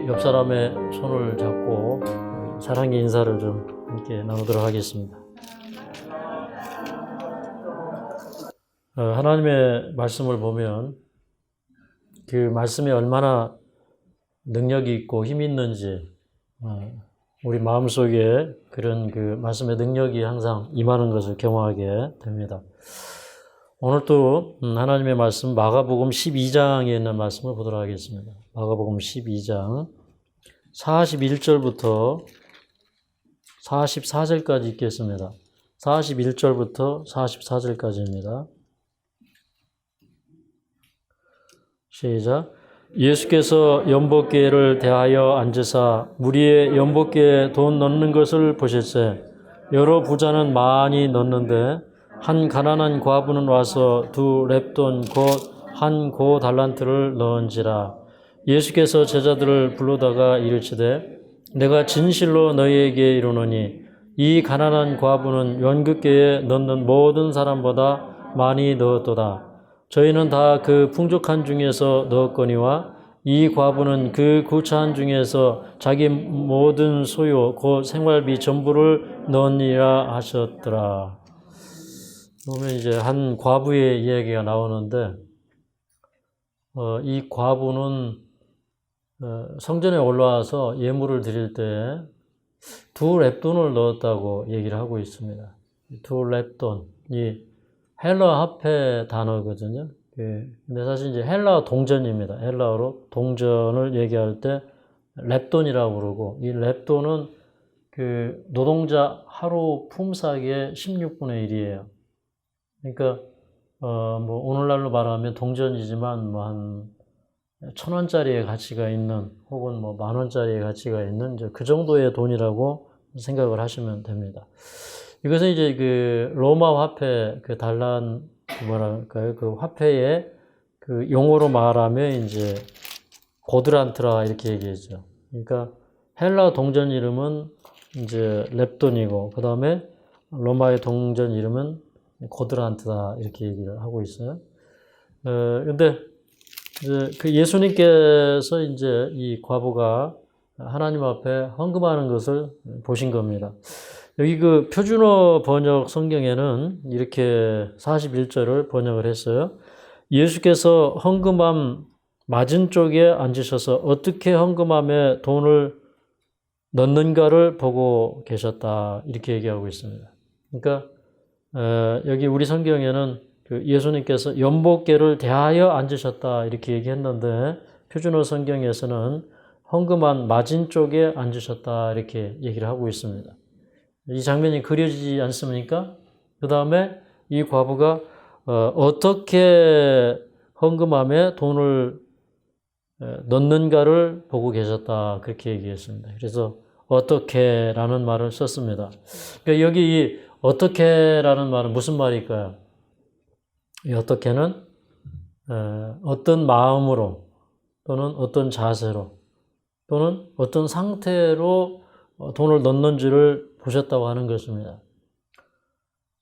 우리 옆 사람의 손을 잡고 사랑의 인사를 좀 함께 나누도록 하겠습니다. 하나님의 말씀을 보면 그 말씀이 얼마나 능력이 있고 힘이 있는지 우리 마음속에 그런 그 말씀의 능력이 항상 임하는 것을 경험하게 됩니다. 오늘 또 하나님의 말씀 마가복음 12장에 있는 말씀을 보도록 하겠습니다. 마가복음 12장 41절부터 44절까지 읽겠습니다. 41절부터 44절까지입니다. 시작. 예수께서 연복궤를 대하여 앉으사 무리의 연복궤에 돈 넣는 것을 보실세. 여러 부자는 많이 넣는데 한 가난한 과부는 와서 2렙돈 곧 한 고 달란트를 넣은지라. 예수께서 제자들을 불러다가 이르시되 내가 진실로 너희에게 이르노니 이 가난한 과부는 연극궤에 넣는 모든 사람보다 많이 넣었도다. 저희는 다 그 풍족한 중에서 넣었거니와 이 과부는 그 구차한 중에서 자기 모든 소유 곧 생활비 전부를 넣으니라 하셨더라. 보면 이제 한 과부의 이야기가 나오는데 이 과부는 성전에 올라와서 예물을 드릴 때 2렙돈을 넣었다고 얘기를 하고 있습니다. 2렙돈, 이 헬라 화폐 단어거든요. 근데 사실 이제 헬라 동전입니다. 헬라어로 동전을 얘기할 때 렙돈이라고 그러고, 이 렙돈은 그 노동자 하루 품삯의 16분의 1이에요. 그러니까 뭐 오늘날로 말하면 동전이지만 뭐 한 1,000원짜리의 가치가 있는 혹은 뭐 10,000원짜리의 가치가 있는 이제 그 정도의 돈이라고 생각을 하시면 됩니다. 이것은 이제 그 로마 화폐 그 달란 뭐랄까요 그 화폐의 그 용어로 말하면 이제 고드란트라 이렇게 얘기하죠. 그러니까 헬라 동전 이름은 이제 렙돈이고 그 다음에 로마의 동전 이름은 고드란트다 이렇게 얘기를 하고 있어요. 근데 이제 그 예수님께서 이제 이 과부가 하나님 앞에 헌금하는 것을 보신 겁니다. 여기 그 표준어 번역 성경에는 이렇게 41절을 번역을 했어요. 예수께서 헌금함 맞은 쪽에 앉으셔서 어떻게 헌금함에 돈을 넣는가를 보고 계셨다 이렇게 얘기하고 있습니다. 그러니까 여기 우리 성경에는 그 예수님께서 연복궤를 대하여 앉으셨다 이렇게 얘기했는데 표준어 성경에서는 헌금함 맞은 쪽에 앉으셨다 이렇게 얘기를 하고 있습니다. 이 장면이 그려지지 않습니까? 그 다음에 이 과부가 어떻게 헌금함에 돈을 넣는가를 보고 계셨다 그렇게 얘기했습니다. 그래서 어떻게라는 말을 썼습니다. 그러니까 여기 이 어떻게라는 말은 무슨 말일까요? 이 어떻게는 어떤 마음으로 또는 어떤 자세로 또는 어떤 상태로 돈을 넣는지를 보셨다고 하는 것입니다.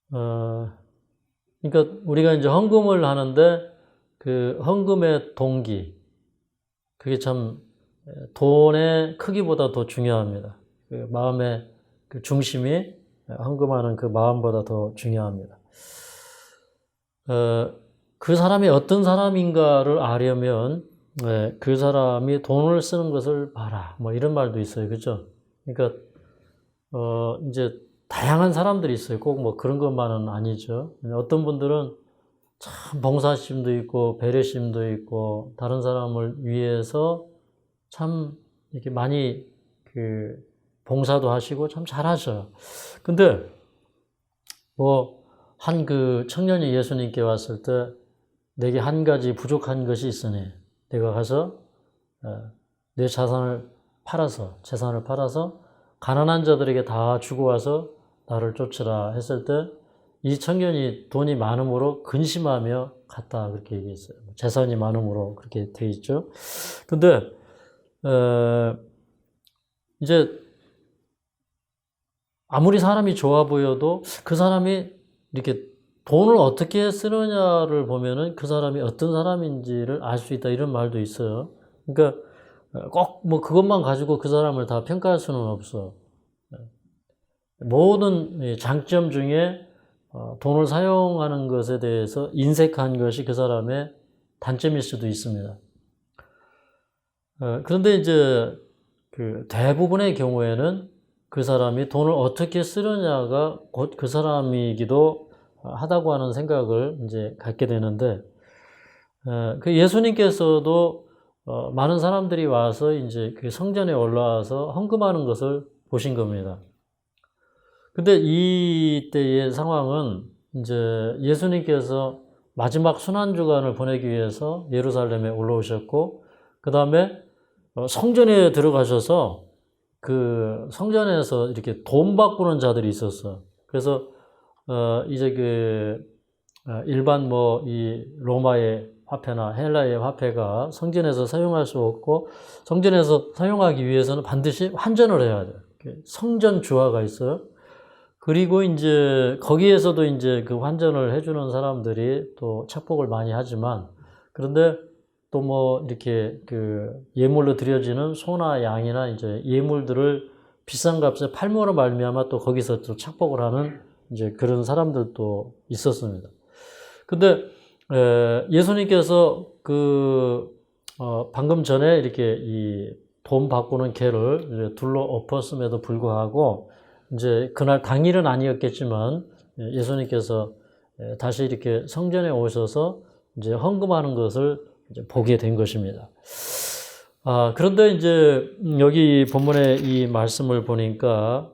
그러니까 우리가 이제 헌금을 하는데 그 헌금의 동기, 그게 참 돈의 크기보다 더 중요합니다. 그 마음의 그 중심이 헌금하는 그 마음보다 더 중요합니다. 그 사람이 어떤 사람인가를 알려면 그 사람이 돈을 쓰는 것을 봐라. 뭐 이런 말도 있어요. 그죠? 그러니까 이제 다양한 사람들이 있어요. 꼭 뭐 그런 것만은 아니죠. 어떤 분들은 참 봉사심도 있고 배려심도 있고 다른 사람을 위해서 참 이렇게 많이 그 봉사도 하시고 참 잘하셔요. 근데 뭐 한 그 청년이 예수님께 왔을 때 내게 한 가지 부족한 것이 있으니 내가 가서 내 재산을 팔아서 가난한 자들에게 다 주고 와서 나를 쫓으라 했을 때 이 청년이 돈이 많음으로 근심하며 갔다 그렇게 얘기했어요. 재산이 많음으로 그렇게 돼 있죠. 근데 이제 아무리 사람이 좋아 보여도 그 사람이 이렇게 돈을 어떻게 쓰느냐를 보면은 그 사람이 어떤 사람인지를 알 수 있다 이런 말도 있어요. 그러니까 꼭 뭐 그것만 가지고 그 사람을 다 평가할 수는 없어. 모든 장점 중에 돈을 사용하는 것에 대해서 인색한 것이 그 사람의 단점일 수도 있습니다. 그런데 이제 그 대부분의 경우에는 그 사람이 돈을 어떻게 쓰느냐가 곧 그 사람이기도 하다고 하는 생각을 이제 갖게 되는데, 그 예수님께서도 많은 사람들이 와서 이제 그 성전에 올라와서 헌금하는 것을 보신 겁니다. 근데 이때의 상황은 이제 예수님께서 마지막 순환주간을 보내기 위해서 예루살렘에 올라오셨고, 그 다음에 성전에 들어가셔서 그 성전에서 이렇게 돈 바꾸는 자들이 있었어. 그래서 이제 그 일반 뭐 이 로마의 화폐나 헬라의 화폐가 성전에서 사용할 수 없고, 성전에서 사용하기 위해서는 반드시 환전을 해야 돼요. 성전 주화가 있어요. 그리고 이제 거기에서도 이제 그 환전을 해주는 사람들이 또 착복을 많이 하지만, 그런데 또 뭐 이렇게 그 예물로 드려지는 소나 양이나 이제 예물들을 비싼 값에 팔므로 말미암아 또 거기서 또 착복을 하는 이제 그런 사람들도 있었습니다. 근데 예수님께서 그 방금 전에 이렇게 이 돈 바꾸는 개를 둘러 엎었음에도 불구하고 이제 그날 당일은 아니었겠지만 예수님께서 다시 이렇게 성전에 오셔서 이제 헌금하는 것을 이제 보게 된 것입니다. 그런데 이제 여기 본문의 이 말씀을 보니까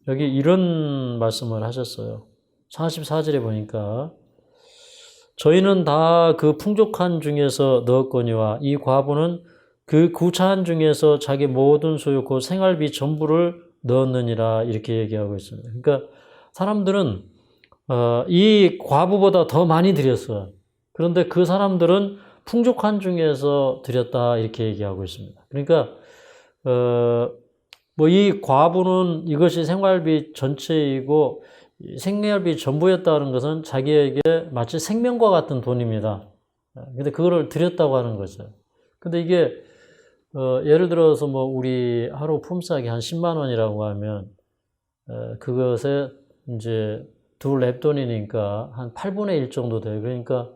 여기 이런 말씀을 하셨어요. 44절에 보니까 저희는 다 그 풍족한 중에서 넣었거니와 이 과부는 그 구차한 중에서 자기 모든 소유 그 생활비 전부를 넣었느니라, 이렇게 얘기하고 있습니다. 그러니까 사람들은 이 과부보다 더 많이 드렸어요. 그런데 그 사람들은 풍족한 중에서 드렸다, 이렇게 얘기하고 있습니다. 그러니까 뭐 이 과부는 이것이 생활비 전체이고 생활비 전부였다는 것은 자기에게 마치 생명과 같은 돈입니다. 근데 그거를 드렸다고 하는 거죠. 근데 이게 예를 들어서 뭐 우리 하루 품삯이 한 10만 원이라고 하면 그것에 이제 두 랩돈이니까 한 8분의 1 정도 돼요. 그러니까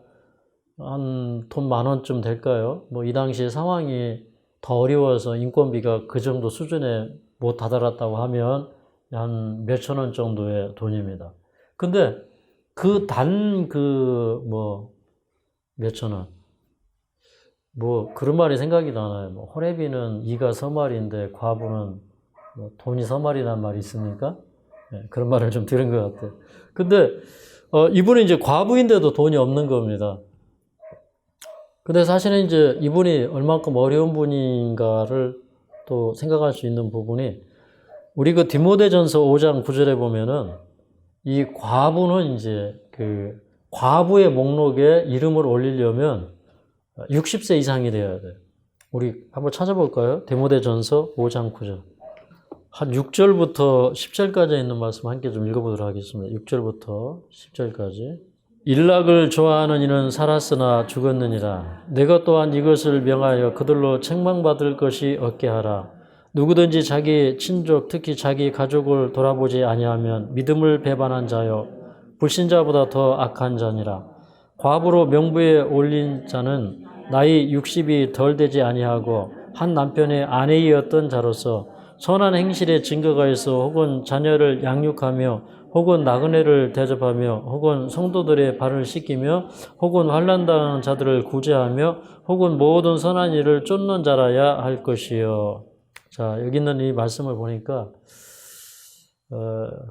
한 돈 10,000원쯤 될까요? 뭐 이 당시 상황이 더 어려워서 인건비가 그 정도 수준에 못 다다랐다고 하면 한 몇천 원 정도의 돈입니다. 근데 그 뭐 몇천 원, 뭐 그런 말이 생각이 나나요? 뭐 호레비는 이가 서말인데 과부는 뭐 돈이 서말이란 말이 있습니까? 네, 그런 말을 좀 들은 것 같아요. 근데 이분은 이제 과부인데도 돈이 없는 겁니다. 근데 사실은 이제 이분이 얼만큼 어려운 분인가를 또 생각할 수 있는 부분이, 우리 그 디모데전서 5장 9절에 보면은 이 과부는 이제 그 과부의 목록에 이름을 올리려면 60세 이상이 되어야 돼요. 우리 한번 찾아볼까요? 디모데전서 5장 9절. 한 6절부터 10절까지 있는 말씀 함께 좀 읽어보도록 하겠습니다. 6절부터 10절까지. 일락을 좋아하는 이는 살았으나 죽었느니라. 내가 또한 이것을 명하여 그들로 책망받을 것이 없게 하라. 누구든지 자기 친족 특히 자기 가족을 돌아보지 아니하면 믿음을 배반한 자요 불신자보다 더 악한 자니라. 과부로 명부에 올린 자는 나이 60이 덜 되지 아니하고 한 남편의 아내이었던 자로서 선한 행실의 증거가 있어 혹은 자녀를 양육하며 혹은 나그네를 대접하며 혹은 성도들의 발을 씻기며 혹은 환난당하는 자들을 구제하며 혹은 모든 선한 일을 쫓는 자라야 할 것이요. 자, 여기 있는 이 말씀을 보니까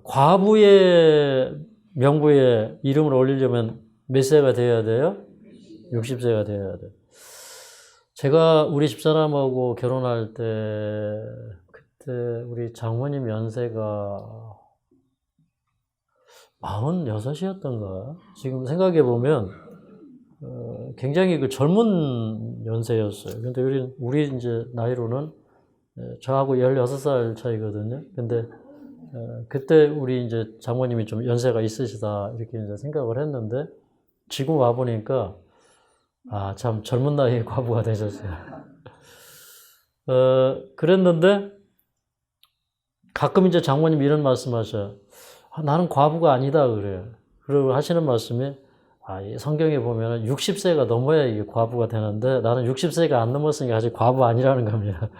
과부의 명부에 이름을 올리려면 몇 세가 되어야 돼요? 60세가 되어야 돼요. 제가 우리 집사람하고 결혼할 때 그때 우리 장모님 연세가 46이었던가? 지금 생각해 보면 굉장히 그 젊은 연세였어요. 근데 우리 이제 나이로는 저하고 16살 차이거든요. 근데 그때 우리 이제 장모님이 좀 연세가 있으시다 이렇게 이제 생각을 했는데, 지금 와 보니까 아, 참 젊은 나이에 과부가 되셨어요. 그랬는데 가끔 이제 장모님 이런 말씀하셔요. 아, 나는 과부가 아니다 그래요. 그리고 하시는 말씀이 이 성경에 보면은 60세가 넘어야 이게 과부가 되는데 나는 60세가 안 넘었으니까 아직 과부 아니라는 겁니다.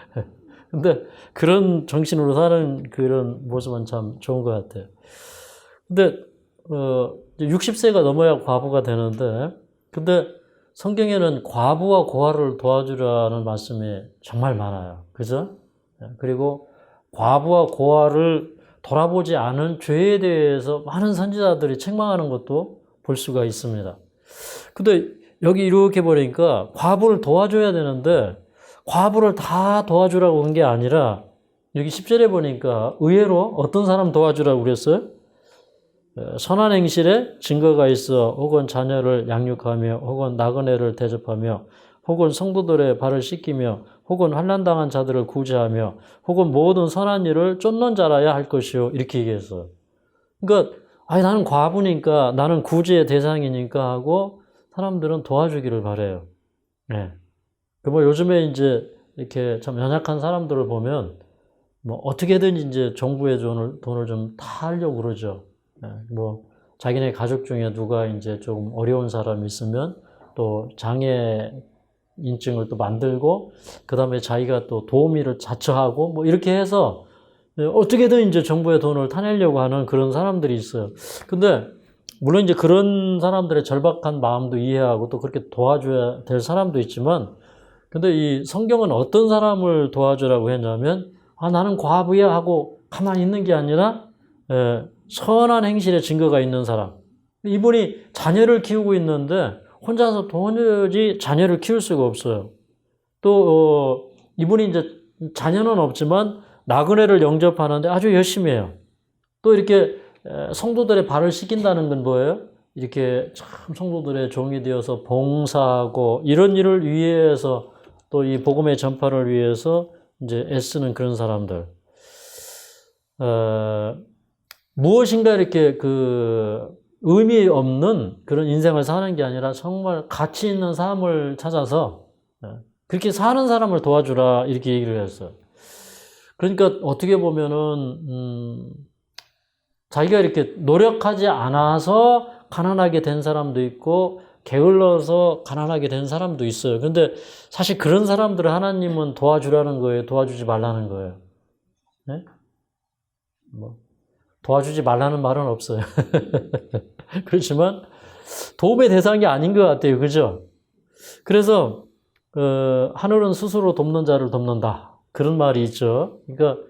근데 그런 정신으로 사는 그런 모습은 참 좋은 것 같아요. 근데 60세가 넘어야 과부가 되는데 근데 성경에는 과부와 고아를 도와주라는 말씀이 정말 많아요. 그죠? 그리고 과부와 고아를 돌아보지 않은 죄에 대해서 많은 선지자들이 책망하는 것도 볼 수가 있습니다. 근데 여기 이렇게 보니까 과부를 도와줘야 되는데 과부를 다 도와주라고 한 게 아니라 여기 10절에 보니까 의외로 어떤 사람 도와주라고 그랬어요? 선한 행실에 증거가 있어 혹은 자녀를 양육하며 혹은 나그네를 대접하며 혹은 성도들의 발을 씻기며 혹은 환난당한 자들을 구제하며 혹은 모든 선한 일을 쫓는 자라야 할 것이요 이렇게 얘기했어요. 그러니까 나는 과부니까 나는 구제의 대상이니까 하고 사람들은 도와주기를 바래요. 네. 뭐 요즘에 이제 이렇게 참 연약한 사람들을 보면 뭐 어떻게든 이제 정부의 돈을 좀 타려고 그러죠. 뭐 자기네 가족 중에 누가 이제 조금 어려운 사람이 있으면 또 장애 인증을 또 만들고 그다음에 자기가 또 도우미를 자처하고 뭐 이렇게 해서 어떻게든 이제 정부의 돈을 타내려고 하는 그런 사람들이 있어요. 근데 물론 이제 그런 사람들의 절박한 마음도 이해하고 또 그렇게 도와줘야 될 사람도 있지만 근데 이 성경은 어떤 사람을 도와주라고 했냐면 나는 과부야 하고 가만히 있는 게 아니라 선한 행실의 증거가 있는 사람. 이분이 자녀를 키우고 있는데 혼자서 도저히 자녀를 키울 수가 없어요. 또 이분이 이제 자녀는 없지만 나그네를 영접하는데 아주 열심히 해요. 또 이렇게 성도들의 발을 씻긴다는 건 뭐예요? 이렇게 참 성도들의 종이 되어서 봉사하고 이런 일을 위해서 또 이 복음의 전파를 위해서 이제 애쓰는 그런 사람들. 무엇인가 이렇게 의미 없는 그런 인생을 사는 게 아니라 정말 가치 있는 삶을 찾아서 그렇게 사는 사람을 도와주라 이렇게 얘기를 했어요. 그러니까 어떻게 보면은 자기가 이렇게 노력하지 않아서 가난하게 된 사람도 있고 게을러서 가난하게 된 사람도 있어요. 근데 사실 그런 사람들을 하나님은 도와주라는 거예요. 도와주지 말라는 거예요. 네? 뭐 도와주지 말라는 말은 없어요. 그렇지만 도움의 대상이 아닌 것 같아요. 그죠? 그래서 하늘은 스스로 돕는 자를 돕는다. 그런 말이 있죠. 그러니까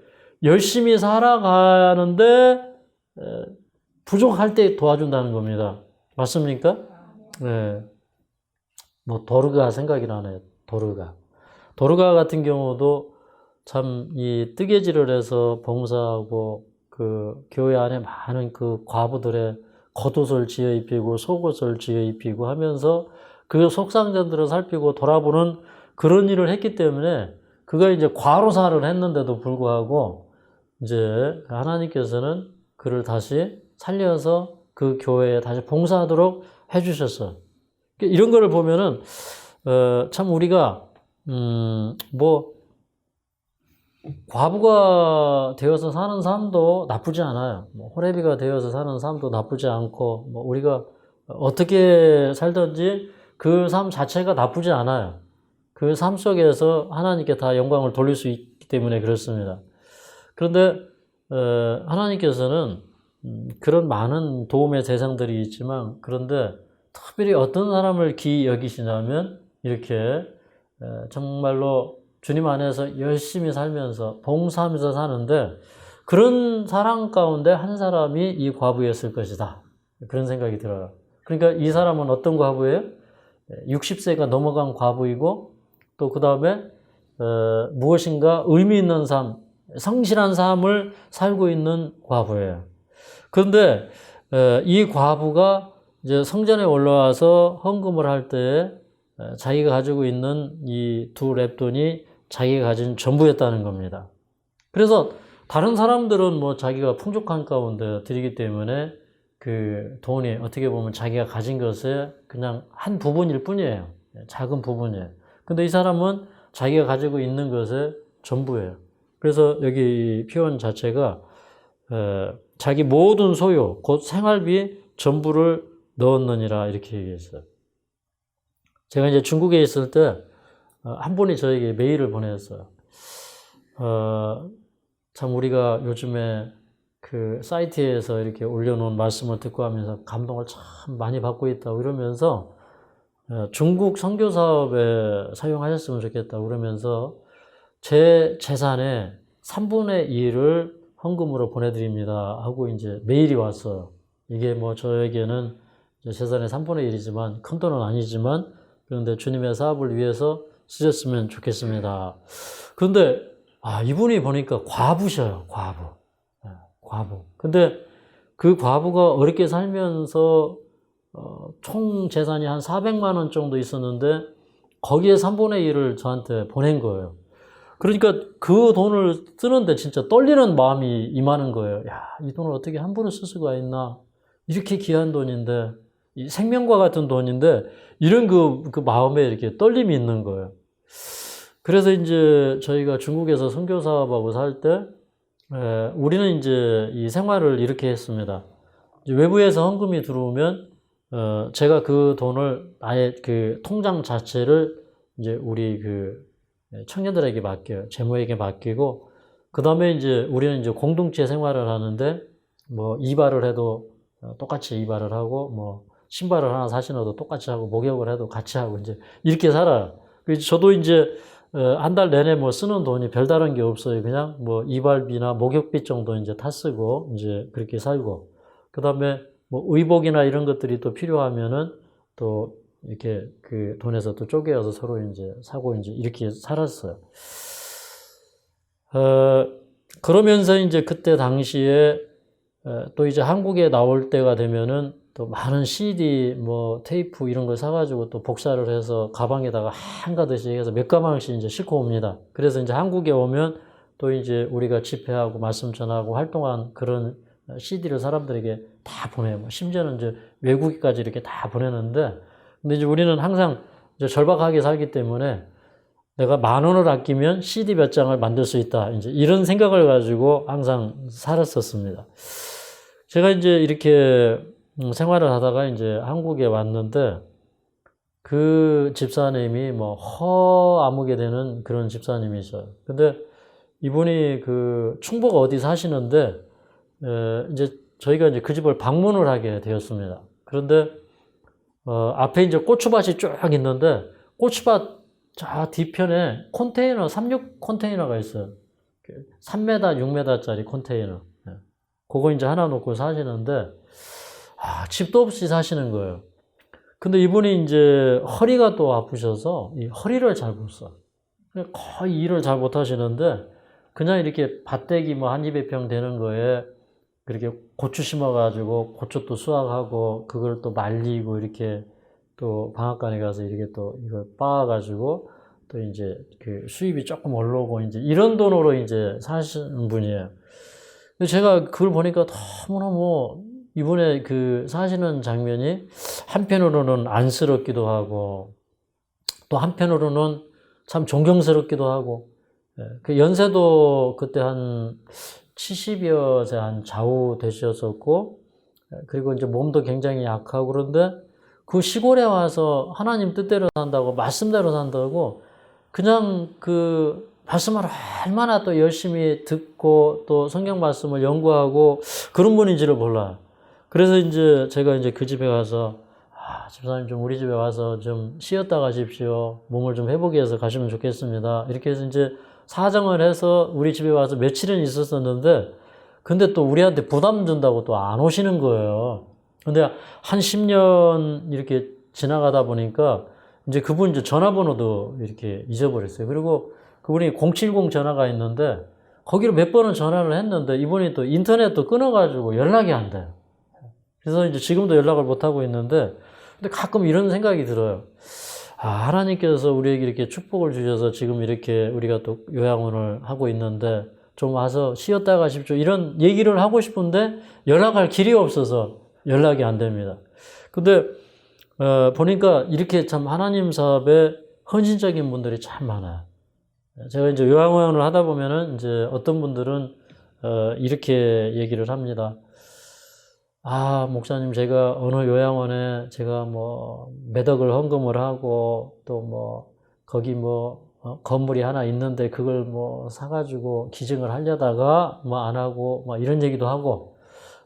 열심히 살아가는데 부족할 때 도와준다는 겁니다. 맞습니까? 네. 뭐 도르가 생각이 나네요. 도르가 같은 경우도 참 이 뜨개질을 해서 봉사하고 그 교회 안에 많은 그 과부들의 겉옷을 지어 입히고 속옷을 지어 입히고 하면서 그 속상자들을 살피고 돌아보는 그런 일을 했기 때문에 그가 이제 과로사를 했는데도 불구하고 이제 하나님께서는 그를 다시 살려서 그 교회에 다시 봉사하도록 해주셨어요. 이런 거를 보면은 참 우리가 뭐 과부가 되어서 사는 삶도 나쁘지 않아요. 뭐 호레비가 되어서 사는 삶도 나쁘지 않고 뭐 우리가 어떻게 살든지 그 삶 자체가 나쁘지 않아요. 그 삶 속에서 하나님께 다 영광을 돌릴 수 있기 때문에 그렇습니다. 그런데 하나님께서는 그런 많은 도움의 대상들이 있지만 그런데 특별히 어떤 사람을 귀히 여기시냐면 이렇게 정말로 주님 안에서 열심히 살면서 봉사하면서 사는데 그런 사람 가운데 한 사람이 이 과부였을 것이다. 그런 생각이 들어요. 그러니까 이 사람은 어떤 과부예요? 60세가 넘어간 과부이고 또 그 다음에 무엇인가 의미 있는 삶, 성실한 삶을 살고 있는 과부예요. 그런데 이 과부가 이제 성전에 올라와서 헌금을 할 때 자기가 가지고 있는 이 두 렙돈이 자기가 가진 전부였다는 겁니다. 그래서 다른 사람들은 뭐 자기가 풍족한 가운데 드리기 때문에 그 돈이 어떻게 보면 자기가 가진 것의 그냥 한 부분일 뿐이에요. 작은 부분이에요. 근데 이 사람은 자기가 가지고 있는 것의 전부예요. 그래서 여기 표현 자체가 자기 모든 소유, 곧 생활비 전부를 넣었느니라 이렇게 얘기했어요. 제가 이제 중국에 있을 때 한 분이 저에게 메일을 보냈어요. 참 우리가 요즘에 그 사이트에서 이렇게 올려놓은 말씀을 듣고 하면서 감동을 참 많이 받고 있다고 이러면서 중국 선교 사업에 사용하셨으면 좋겠다고 그러면서 제 재산의 3분의 1을 헌금으로 보내드립니다 하고 이제 메일이 왔어요. 이게 뭐 저에게는 재산의 3분의 1이지만 큰 돈은 아니지만 그런데 주님의 사업을 위해서 쓰셨으면 좋겠습니다. 그런데 이분이 보니까 과부셔요. 과부. 근데 그 과부가 어렵게 살면서 총 재산이 한 400만 원 정도 있었는데 거기에 3분의 1을 저한테 보낸 거예요. 그러니까 그 돈을 쓰는데 진짜 떨리는 마음이 임하는 거예요. 야, 이 돈을 어떻게 함부로 쓸 수가 있나? 이렇게 귀한 돈인데, 이 생명과 같은 돈인데, 이런 그 마음에 이렇게 떨림이 있는 거예요. 그래서 이제 저희가 중국에서 선교 사업하고 살 때, 우리는 이제 이 생활을 이렇게 했습니다. 이제 외부에서 헌금이 들어오면, 제가 그 돈을 아예 그 통장 자체를 이제 우리 그 청년들에게 맡겨요. 재무에게 맡기고, 그 다음에 이제 우리는 이제 공동체 생활을 하는데, 뭐 이발을 해도 똑같이 이발을 하고, 뭐 신발을 하나 사신어도 똑같이 하고, 목욕을 해도 같이 하고, 이제 이렇게 살아요. 저도 이제 한 달 내내 뭐 쓰는 돈이 별다른 게 없어요. 그냥 뭐 이발비나 목욕비 정도 이제 다 쓰고, 이제 그렇게 살고, 그 다음에 뭐 의복이나 이런 것들이 또 필요하면은 또 이렇게 그 돈에서 또 쪼개어서 서로 이제 사고 이제 이렇게 살았어요. 그러면서 이제 그때 당시에 또 이제 한국에 나올 때가 되면은 또 많은 CD, 뭐 테이프 이런 걸 사가지고 또 복사를 해서 가방에다가 한가득씩 해서 몇 가방씩 이제 싣고 옵니다. 그래서 이제 한국에 오면 또 이제 우리가 집회하고 말씀 전하고 활동한 그런 CD를 사람들에게 다 보내요. 심지어는 이제 외국까지 이렇게 다 보내는데, 근데 이제 우리는 항상 이제 절박하게 살기 때문에 내가 10,000원을 아끼면 CD 몇 장을 만들 수 있다. 이제 이런 생각을 가지고 항상 살았었습니다. 제가 이제 이렇게 생활을 하다가 이제 한국에 왔는데 그 집사님이 뭐 허아무게 되는 그런 집사님이셔요. 근데 이분이 그 충북 어디 사시는데 이제 저희가 이제 그 집을 방문을 하게 되었습니다. 그런데 앞에 이제 고추밭이 쭉 있는데 고추밭 저 뒤편에 컨테이너, 삼육 컨테이너가 있어요. 3m, 6m짜리 컨테이너. 그거 이제 하나 놓고 사시는데, 집도 없이 사시는 거예요. 근데 이분이 이제 허리가 또 아프셔서 이 허리를 잘 못 써. 거의 일을 잘 못 하시는데, 그냥 이렇게 밭대기 뭐 한 200평 되는 거에 그렇게 고추 심어가지고 고추 또 수확하고 그걸 또 말리고 이렇게 또 방앗간에 가서 이렇게 또 이걸 빻아가지고 또 이제 그 수입이 조금 올라오고 이제 이런 돈으로 이제 사시는 분이에요. 제가 그걸 보니까 너무너무 이분의 그 사시는 장면이 한편으로는 안쓰럽기도 하고 또 한편으로는 참 존경스럽기도 하고, 그 연세도 그때 한 70여 세 한 좌우 되셨었고, 그리고 이제 몸도 굉장히 약하고 그런데 그 시골에 와서 하나님 뜻대로 산다고, 말씀대로 산다고, 그냥 그 말씀을 얼마나 또 열심히 듣고 또 성경 말씀을 연구하고 그런 분인지를 몰라요. 그래서 이제 제가 이제 그 집에 가서, 집사님 좀 우리 집에 와서 좀 쉬었다 가십시오. 몸을 좀 회복해 서 가시면 좋겠습니다. 이렇게 해서 이제 사정을 해서 우리 집에 와서 며칠은 있었었는데, 근데 또 우리한테 부담 준다고 또 안 오시는 거예요. 근데 한 10년 이렇게 지나가다 보니까 이제 그분 이제 전화번호도 이렇게 잊어버렸어요. 그리고 그분이 070 전화가 있는데 거기로 몇 번은 전화를 했는데 이분이 또 인터넷도 끊어가지고 연락이 안 돼요. 그래서 이제 지금도 연락을 못 하고 있는데, 근데 가끔 이런 생각이 들어요. 하나님께서 우리에게 이렇게 축복을 주셔서 지금 이렇게 우리가 또 요양원을 하고 있는데 좀 와서 쉬었다 가십시오. 이런 얘기를 하고 싶은데 연락할 길이 없어서 연락이 안 됩니다. 근데 보니까 이렇게 참 하나님 사업에 헌신적인 분들이 참 많아요. 제가 이제 요양원을 하다 보면은 이제 어떤 분들은 이렇게 얘기를 합니다. 아, 목사님, 제가 어느 요양원에 제가 뭐 몇 억을 헌금을 하고 또 뭐 거기 뭐 건물이 하나 있는데 그걸 뭐 사가지고 기증을 하려다가 뭐 안 하고 뭐 이런 얘기도 하고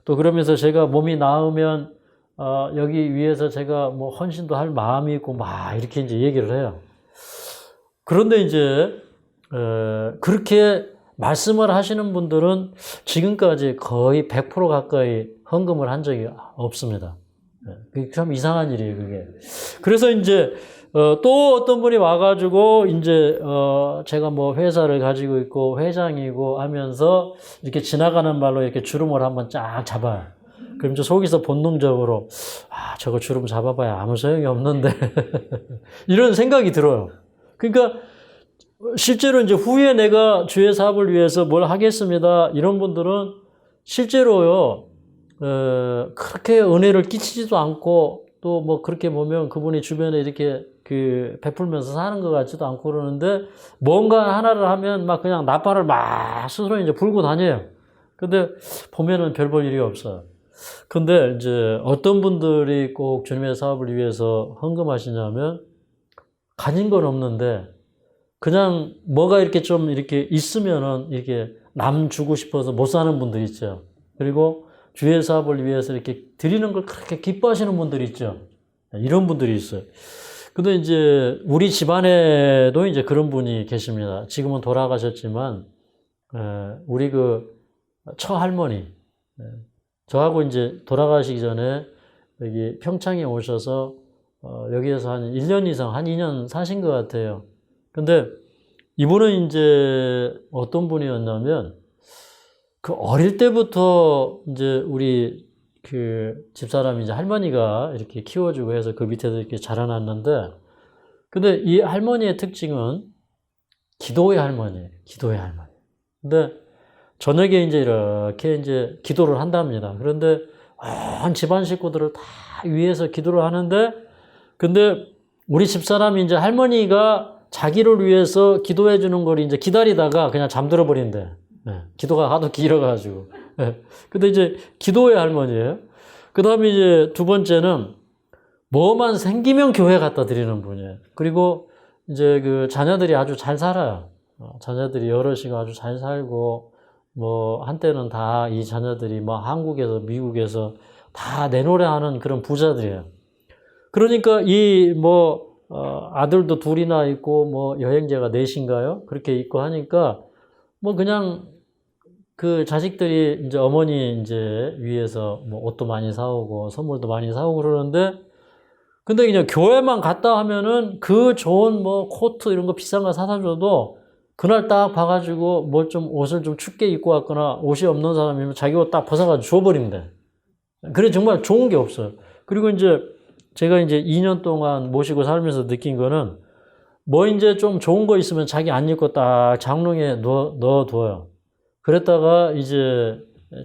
또 그러면서 제가 몸이 나으면 여기 위에서 제가 뭐 헌신도 할 마음이 있고 막 이렇게 이제 얘기를 해요. 그런데 이제 그렇게 말씀을 하시는 분들은 지금까지 거의 100% 가까이 헌금을 한 적이 없습니다. 그게 참 이상한 일이에요, 그게. 그래서 이제 또 어떤 분이 와가지고 이제 제가 뭐 회사를 가지고 있고 회장이고 하면서 이렇게 지나가는 말로 이렇게 주름을 한번 쫙 잡아요. 그럼 이제 속에서 본능적으로 저거 주름 잡아봐야 아무 소용이 없는데 이런 생각이 들어요. 그러니까 실제로 이제 후에 내가 주의 사업을 위해서 뭘 하겠습니다. 이런 분들은 실제로요, 그렇게 은혜를 끼치지도 않고 또 뭐 그렇게 보면 그분이 주변에 이렇게 베풀면서 사는 것 같지도 않고 그러는데 뭔가 하나를 하면 막 그냥 나팔을 막 스스로 이제 불고 다녀요. 근데 보면은 별 볼 일이 없어요. 근데 이제 어떤 분들이 꼭 주님의 사업을 위해서 헌금하시냐면 가진 건 없는데 그냥 뭐가 이렇게 좀 이렇게 있으면은 이렇게 남 주고 싶어서 못 사는 분들 있죠. 그리고 주의 사업을 위해서 이렇게 드리는 걸 그렇게 기뻐하시는 분들이 있죠. 이런 분들이 있어요. 근데 이제 우리 집안에도 이제 그런 분이 계십니다. 지금은 돌아가셨지만, 우리 처할머니, 저하고 이제 돌아가시기 전에 여기 평창에 오셔서, 여기에서 한 1년 이상, 한 2년 사신 것 같아요. 근데 이분은 이제 어떤 분이었냐면, 어릴 때부터 이제 우리 집사람이 이제 할머니가 이렇게 키워주고 해서 그 밑에서 이렇게 자라났는데, 근데 이 할머니의 특징은 기도의 할머니예요. 기도의 할머니. 근데 저녁에 이제 이렇게 이제 기도를 한답니다. 그런데 온 집안 식구들을 다 위해서 기도를 하는데, 근데 우리 집사람이 이제 할머니가 자기를 위해서 기도해 주는 걸 이제 기다리다가 그냥 잠들어 버린대. 네, 기도가 하도 길어가지고. 네. 근데 이제 기도의 할머니예요. 그 다음에 이제 두 번째는 뭐만 생기면 교회 갖다 드리는 분이에요. 그리고 이제 자녀들이 아주 잘 살아요. 자녀들이 여럿이 아주 잘 살고, 뭐, 한때는 다 이 자녀들이 뭐 한국에서, 미국에서 다 내노래하는 그런 부자들이에요. 그러니까 아들도 둘이나 있고, 뭐, 여행자가 넷인가요? 그렇게 있고 하니까, 뭐, 그냥 자식들이 이제 어머니 이제 위해서 뭐 옷도 많이 사오고 선물도 많이 사오고 그러는데, 근데 그냥 교회만 갔다 하면은 좋은 뭐 코트 이런 거 비싼 거 사다 줘도 그날 딱 봐가지고 옷을 좀 춥게 입고 왔거나 옷이 없는 사람이면 자기 옷 딱 벗어가지고 줘버린대. 그래, 정말 좋은 게 없어요. 그리고 이제 제가 이제 2년 동안 모시고 살면서 느낀 거는 뭐 이제 좀 좋은 거 있으면 자기 안 입고 딱 장롱에 넣어둬요. 그랬다가 이제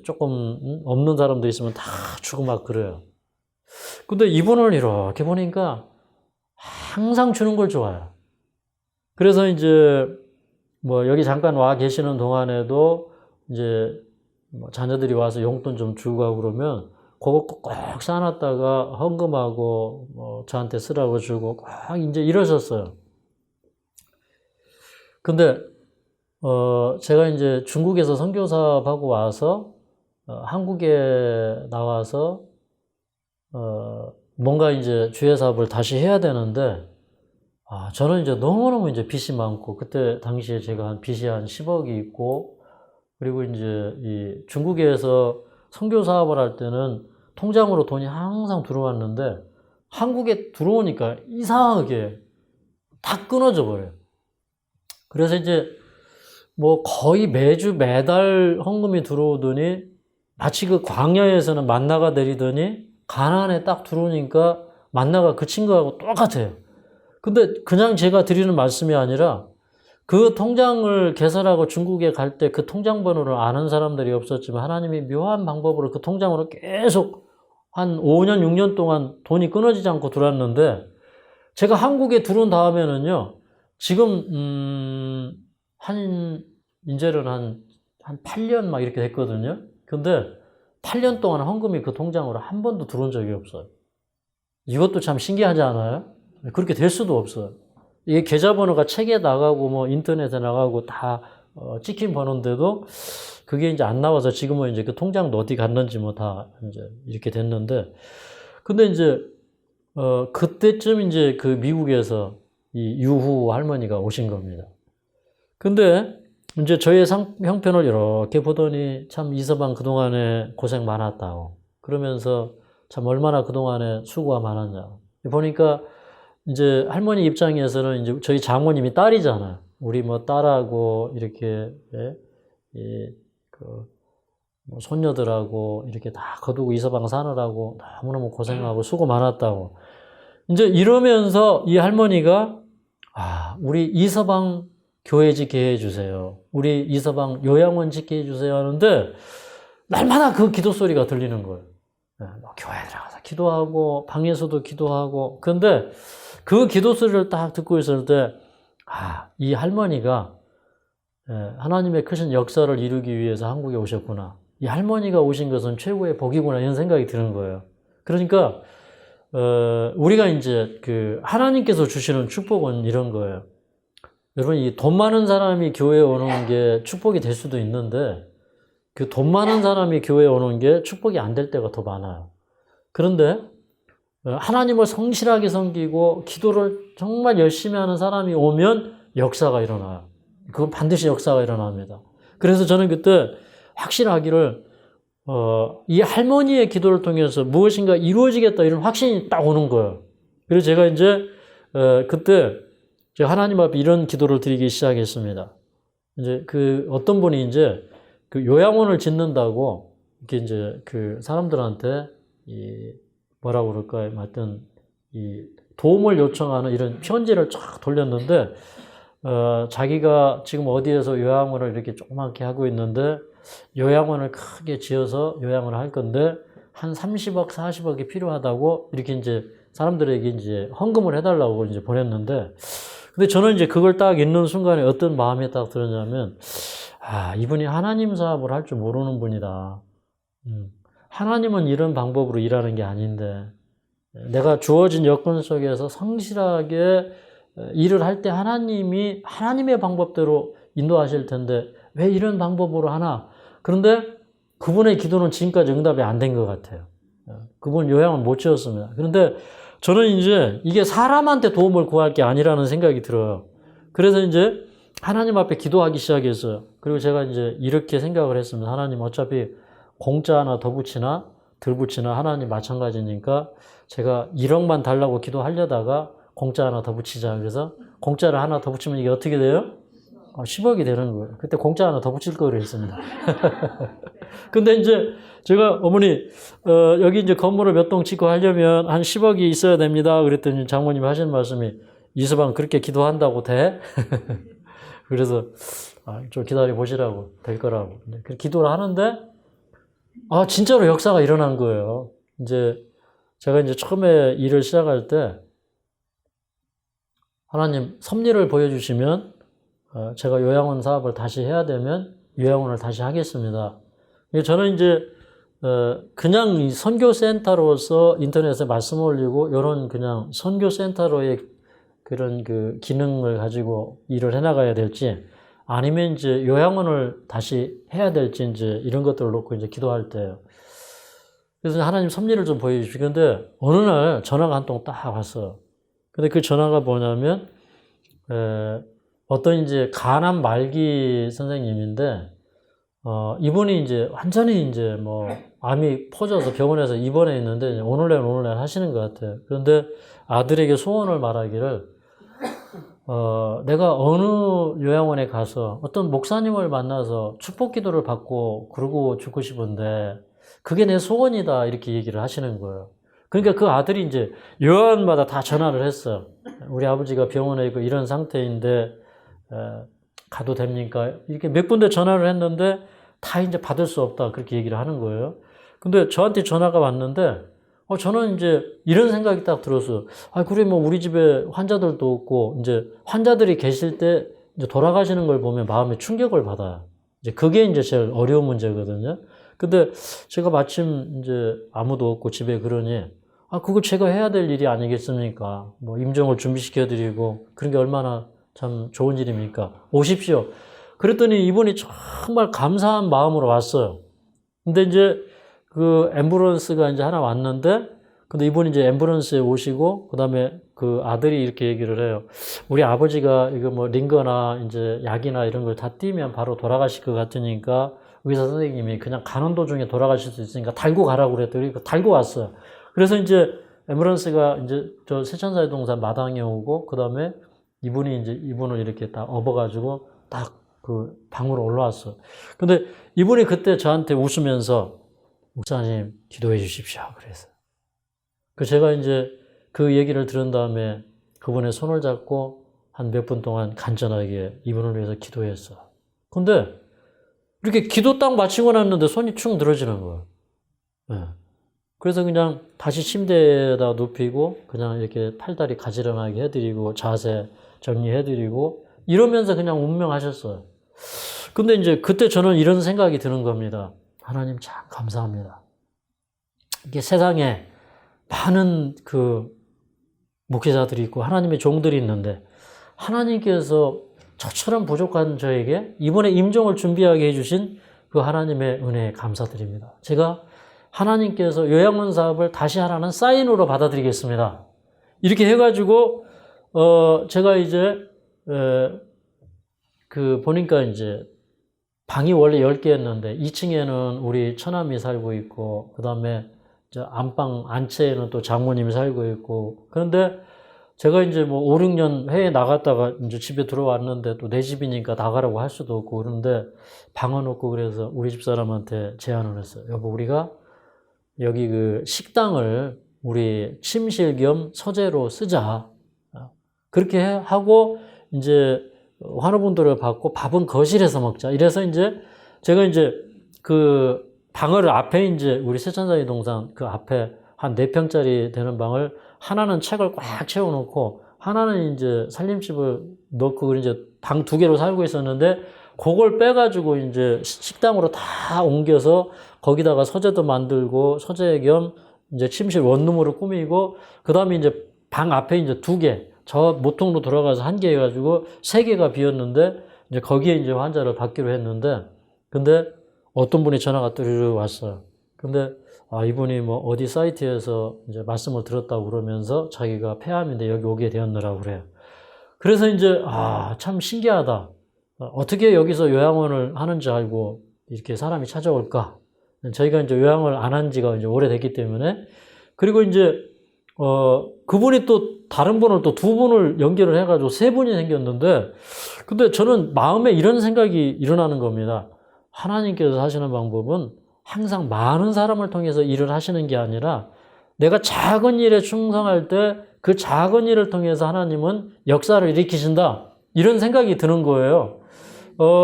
조금 없는 사람도 있으면 다 주고 막 그래요. 근데 이분을 이렇게 보니까 항상 주는 걸 좋아해요. 그래서 이제 뭐 여기 잠깐 와 계시는 동안에도 이제 뭐 자녀들이 와서 용돈 좀 주고 가고 그러면 그거 꼭 쌓아놨다가 헌금하고 뭐 저한테 쓰라고 주고 꼭 이제 이러셨어요. 근데 제가 이제 중국에서 선교 사업하고 와서, 한국에 나와서, 뭔가 이제 주의 사업을 다시 해야 되는데, 저는 이제 너무너무 이제 빚이 많고, 그때 당시에 제가 빚이 한 10억이 있고, 그리고 이제 이 중국에서 선교 사업을 할 때는 통장으로 돈이 항상 들어왔는데, 한국에 들어오니까 이상하게 다 끊어져 버려요. 그래서 이제 뭐 거의 매달 헌금이 들어오더니 마치 광야에서는 만나가 내리더니 가나안에 딱 들어오니까 만나가 그친 거하고 똑같아요. 근데 그냥 제가 드리는 말씀이 아니라 그 통장을 개설하고 중국에 갈 때 그 통장 번호를 아는 사람들이 없었지만 하나님이 묘한 방법으로 그 통장으로 계속 한 5년, 6년 동안 돈이 끊어지지 않고 들어왔는데, 제가 한국에 들어온 다음에는요, 지금, 이제는 한 8년 막 이렇게 됐거든요. 근데 8년 동안 헌금이 그 통장으로 한 번도 들어온 적이 없어요. 이것도 참 신기하지 않아요? 그렇게 될 수도 없어요. 이게 계좌번호가 책에 나가고 뭐 인터넷에 나가고 다 찍힌 번호인데도 그게 이제 안 나와서 지금은 이제 그 통장도 어디 갔는지 뭐 다 이제 이렇게 됐는데, 근데 이제 그때쯤 이제 그 미국에서 이 유후 할머니가 오신 겁니다. 근데 이제 저의 형편을 이렇게 보더니 참 이서방 그동안에 고생 많았다고. 그러면서 참 얼마나 그동안에 수고가 많았냐고. 보니까 이제 할머니 입장에서는 이제 저희 장모님이 딸이잖아요. 우리 뭐 딸하고 이렇게, 예? 뭐 손녀들하고 이렇게 다 거두고 이서방 사느라고 너무너무 고생하고 수고 많았다고. 이제 이러면서 이 할머니가, 우리 이서방 교회 짓게 해주세요. 우리 이서방 요양원 짓게 해주세요 하는데, 날마다 그 기도 소리가 들리는 거예요. 교회에 들어가서 기도하고, 방에서도 기도하고. 그런데 그 기도 소리를 딱 듣고 있을 때, 이 할머니가 하나님의 크신 역사를 이루기 위해서 한국에 오셨구나. 이 할머니가 오신 것은 최고의 복이구나. 이런 생각이 드는 거예요. 그러니까, 우리가 이제 하나님께서 주시는 축복은 이런 거예요. 여러분, 이 돈 많은 사람이 교회에 오는 게 축복이 될 수도 있는데, 그 돈 많은 사람이 교회에 오는 게 축복이 안 될 때가 더 많아요. 그런데, 하나님을 성실하게 섬기고, 기도를 정말 열심히 하는 사람이 오면 역사가 일어나요. 그건 반드시 역사가 일어납니다. 그래서 저는 그때 확신하기를, 이 할머니의 기도를 통해서 무엇인가 이루어지겠다 이런 확신이 딱 오는 거예요. 그래서 제가 이제, 그때, 제가 하나님 앞에 이런 기도를 드리기 시작했습니다. 이제 어떤 분이 이제 요양원을 짓는다고, 이렇게 이제 사람들한테 뭐라고 그럴까요? 하여튼, 도움을 요청하는 이런 편지를 쫙 돌렸는데, 자기가 지금 어디에서 요양원을 이렇게 조그맣게 하고 있는데, 요양원을 크게 지어서 요양을 할 건데, 한 30억, 40억이 필요하다고, 이렇게 이제 사람들에게 이제 헌금을 해달라고 이제 보냈는데, 근데 저는 이제 그걸 딱 읽는 순간에 어떤 마음이 딱 들었냐면, 이분이 하나님 사업을 할 줄 모르는 분이다. 하나님은 이런 방법으로 일하는 게 아닌데, 내가 주어진 여건 속에서 성실하게 일을 할 때 하나님이 하나님의 방법대로 인도하실 텐데, 왜 이런 방법으로 하나? 그런데 그분의 기도는 지금까지 응답이 안 된 것 같아요. 그분 요양을 못 지었습니다. 그런데 저는 이제 이게 사람한테 도움을 구할 게 아니라는 생각이 들어요. 그래서 이제 하나님 앞에 기도하기 시작했어요. 그리고 제가 이제 이렇게 생각을 했습니다. 하나님 어차피 공짜 하나 더 붙이나 덜 붙이나 하나님 마찬가지니까 제가 1억만 달라고 기도하려다가 공짜 하나 더 붙이자. 그래서 공짜를 하나 더 붙이면 이게 어떻게 돼요? 10억이 되는 거예요. 그때 공짜 하나 더 붙일 걸 그랬습니다. 근데 이제 제가 어머니, 여기 이제 건물을 몇 동 짓고 하려면 한 10억이 있어야 됩니다. 그랬더니 장모님이 하신 말씀이, 이서방 그렇게 기도한다고 돼? 그래서, 좀 기다려 보시라고, 될 거라고. 그렇게 기도를 하는데, 진짜로 역사가 일어난 거예요. 이제 제가 이제 처음에 일을 시작할 때, 하나님 섭리를 보여주시면, 제가 요양원 사업을 다시 해야 되면 요양원을 다시 하겠습니다. 저는 이제 그냥 이 선교센터로서 인터넷에 말씀 올리고 이런 그냥 선교센터로의 그런 기능을 가지고 일을 해나가야 될지, 아니면 이제 요양원을 다시 해야 될지 이제 이런 것들을 놓고 이제 기도할 때요. 그래서 하나님 섭리를 좀 보여주시고, 근데 어느 날 전화가 한 통 딱 왔어요. 근데 그 전화가 뭐냐면, 어떤 이제 간암 말기 선생님인데, 이분이 이제 완전히 이제 뭐 암이 퍼져서 병원에서 입원해 있는데 오늘날 하시는 것 같아요. 그런데 아들에게 소원을 말하기를, 내가 어느 요양원에 가서 어떤 목사님을 만나서 축복 기도를 받고 그러고 죽고 싶은데 그게 내 소원이다, 이렇게 얘기를 하시는 거예요. 그러니까 그 아들이 이제 요양원마다 다 전화를 했어요. 우리 아버지가 병원에 있고 이런 상태인데 가도 됩니까? 이렇게 몇 군데 전화를 했는데 다 이제 받을 수 없다, 그렇게 얘기를 하는 거예요. 근데 저한테 전화가 왔는데, 저는 이제 이런 생각이 딱 들었어요. 그래, 뭐, 우리 집에 환자들도 없고, 이제 환자들이 계실 때 이제 돌아가시는 걸 보면 마음에 충격을 받아요. 이제 그게 이제 제일 어려운 문제거든요. 근데 제가 마침 이제 아무도 없고 집에 그러니, 그거 제가 해야 될 일이 아니겠습니까? 뭐, 임종을 준비시켜드리고, 그런 게 얼마나 참 좋은 일입니까? 오십시오. 그랬더니 이분이 정말 감사한 마음으로 왔어요. 근데 이제 그 앰뷸런스가 이제 하나 왔는데, 근데 이분이 이제 앰뷸런스에 오시고, 그 다음에 그 아들이 이렇게 얘기를 해요. 우리 아버지가 이거 뭐 링거나 이제 약이나 이런 걸 다 띄면 바로 돌아가실 것 같으니까 의사 선생님이 그냥 가는 도중에 돌아가실 수 있으니까 달고 가라고 그랬더니 달고 왔어요. 그래서 이제 앰뷸런스가 이제 저 세천사의 동산 마당에 오고, 그 다음에 이분이 이제 이분을 이렇게 딱 업어가지고 딱 그 방으로 올라왔어요. 근데 이분이 그때 저한테 웃으면서 목사님 기도해 주십시오. 그래서 제가 이제 그 얘기를 들은 다음에 그분의 손을 잡고 한 몇 분 동안 간절하게 이분을 위해서 기도했어. 근데 이렇게 기도 딱 마치고 났는데 손이 축 늘어지는 거예요. 네. 그래서 그냥 다시 침대에다 눕히고 그냥 이렇게 팔다리 가지런하게 해드리고 자세 정리해드리고 이러면서 그냥 운명하셨어요. 근데 이제 그때 저는 이런 생각이 드는 겁니다. 하나님 참 감사합니다. 이게 세상에 많은 그 목회자들이 있고 하나님의 종들이 있는데 하나님께서 저처럼 부족한 저에게 이번에 임종을 준비하게 해주신 그 하나님의 은혜에 감사드립니다. 제가 하나님께서 요양원 사업을 다시 하라는 사인으로 받아들이겠습니다. 이렇게 해가지고 제가 이제 보니까 이제 방이 원래 10개였는데 2층에는 우리 처남이 살고 있고 그 다음에 안방 안채에는 또 장모님이 살고 있고 그런데 제가 이제 뭐 5, 6년 해외 나갔다가 이제 집에 들어왔는데 또 내 집이니까 나가라고 할 수도 없고 그런데 방은 없고 그래서 우리 집 사람한테 제안을 했어요. 여보, 우리가 여기 그 식당을 우리 침실 겸 서재로 쓰자. 그렇게 하고 이제 환우분들을 받고 밥은 거실에서 먹자. 이래서 이제 제가 이제 그 방을 앞에 이제 우리 세천사의 동산 그 앞에 한 4평짜리 되는 방을 하나는 책을 꽉 채워놓고 하나는 이제 살림집을 넣고 그런 이제 방 2개로 살고 있었는데 그걸 빼가지고 이제 식당으로 다 옮겨서 거기다가 서재도 만들고 서재 겸 이제 침실 원룸으로 꾸미고 그 다음에 이제 방 앞에 이제 2개 저 모통으로 돌아가서 1개 해가지고 3개가 비었는데 이제 거기에 이제 환자를 받기로 했는데 근데 어떤 분이 전화가 뚜르르 왔어요. 근데 이분이 뭐 어디 사이트에서 이제 말씀을 들었다고 그러면서 자기가 폐암인데 여기 오게 되었느라고 그래요. 그래서 이제 참 신기하다. 어떻게 여기서 요양원을 하는지 알고 이렇게 사람이 찾아올까? 저희가 이제 요양을 안 한 지가 이제 오래됐기 때문에 그리고 이제 그분이 또 다른 분을 또 2분을 연결을 해가지고 3분이 생겼는데 근데 저는 마음에 이런 생각이 일어나는 겁니다. 하나님께서 하시는 방법은 항상 많은 사람을 통해서 일을 하시는 게 아니라 내가 작은 일에 충성할 때 그 작은 일을 통해서 하나님은 역사를 일으키신다. 이런 생각이 드는 거예요.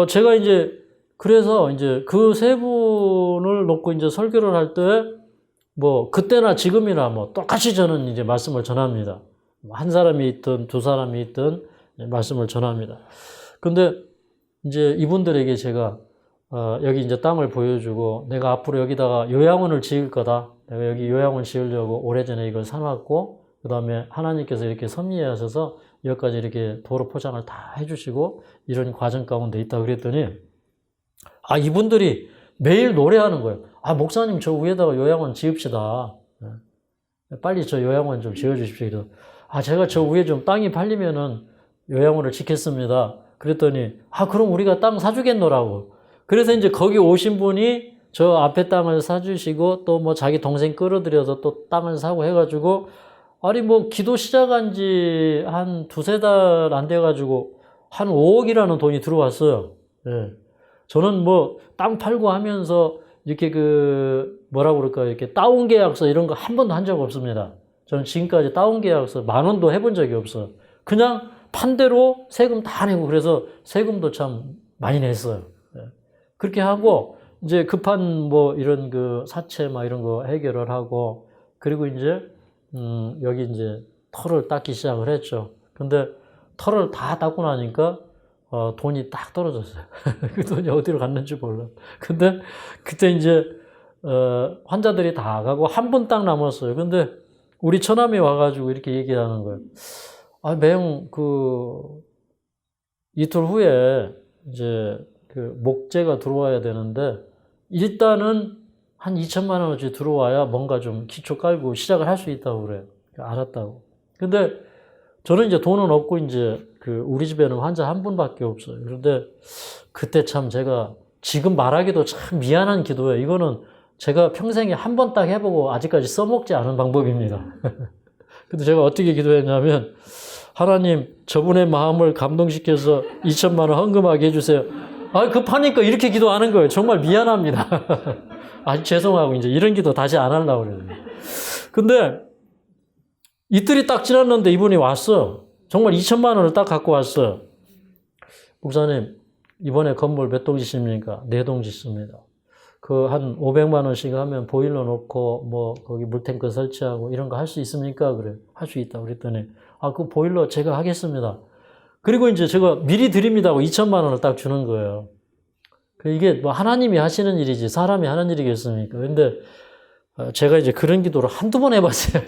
제가 이제 그래서 이제 그 3분을 놓고 이제 설교를 할 때 뭐 그때나 지금이나 뭐 똑같이 저는 이제 말씀을 전합니다. 한 사람이 있든 2 사람이 있든 말씀을 전합니다. 근데 이제 이분들에게 제가 여기 이제 땅을 보여주고 내가 앞으로 여기다가 요양원을 지을 거다. 내가 여기 요양원 지으려고 오래전에 이걸 사놨고 그 다음에 하나님께서 이렇게 섭리하셔서 여기까지 이렇게 도로 포장을 다 해주시고 이런 과정 가운데 있다 그랬더니 이분들이 매일 노래하는 거예요. 목사님 저 위에다가 요양원 지읍시다. 빨리 저 요양원 좀 지어주십시오. 제가 저 위에 좀 땅이 팔리면은 요양원을 짓겠습니다. 그랬더니 그럼 우리가 땅 사주겠노라고. 그래서 이제 거기 오신 분이 저 앞에 땅을 사주시고 또 뭐 자기 동생 끌어들여서 또 땅을 사고 해가지고 뭐 기도 시작한 지 한 2-3달 안 돼가지고 한 5억이라는 돈이 들어왔어요. 예. 저는 뭐 땅 팔고 하면서 이렇게 뭐라고 그럴까 이렇게 다운 계약서 이런 거 한 번도 한 적 없습니다. 저는 지금까지 다운 계약서 10,000원도 해본 적이 없어요. 그냥 판 대로 세금 다 내고 그래서 세금도 참 많이 냈어요. 그렇게 하고 이제 급한 뭐 이런 사채 막 이런 거 해결을 하고 그리고 이제 여기 이제 털을 닦기 시작을 했죠. 근데 털을 다 닦고 나니까 돈이 딱 떨어졌어요. 그 돈이 어디로 갔는지 몰라. 근데 그때 이제 환자들이 다 가고 한 분 딱 남았어요. 근데 우리 처남이 와가지고 이렇게 얘기하는 거예요. 아, 매형 이틀 후에 이제 그 목재가 들어와야 되는데 일단은 한 2천만 원어치 들어와야 뭔가 좀 기초 깔고 시작을 할 수 있다고 그래요. 알았다고. 근데 저는 이제 돈은 없고 이제 그 우리 집에는 환자 한 분밖에 없어요. 그런데 그때 참 제가 지금 말하기도 참 미안한 기도예요. 이거는 제가 평생에 한 번 딱 해보고 아직까지 써먹지 않은 방법입니다. 근데 제가 어떻게 기도했냐면 하나님 저분의 마음을 감동시켜서 2천만 원 헌금하게 해주세요. 아, 급하니까 이렇게 기도하는 거예요. 정말 미안합니다. 아, 죄송하고 이제 이런 기도 다시 안 하려고 그래요. 근데 이틀이 딱 지났는데 이분이 왔어. 정말 2천만 원을 딱 갖고 왔어. 목사님, 이번에 건물 몇 동 짓습니까? 4동 짓습니다. 그 한 500만 원씩 하면 보일러 놓고 뭐 거기 물탱크 설치하고 이런 거 할 수 있습니까? 그래. 할 수 있다. 그랬더니 아, 그 보일러 제가 하겠습니다. 그리고 이제 제가 미리 드립니다 하고 2천만 원을 딱 주는 거예요. 이게 뭐 하나님이 하시는 일이지 사람이 하는 일이겠습니까? 근데 제가 이제 그런 기도를 한두 번 해봤어요.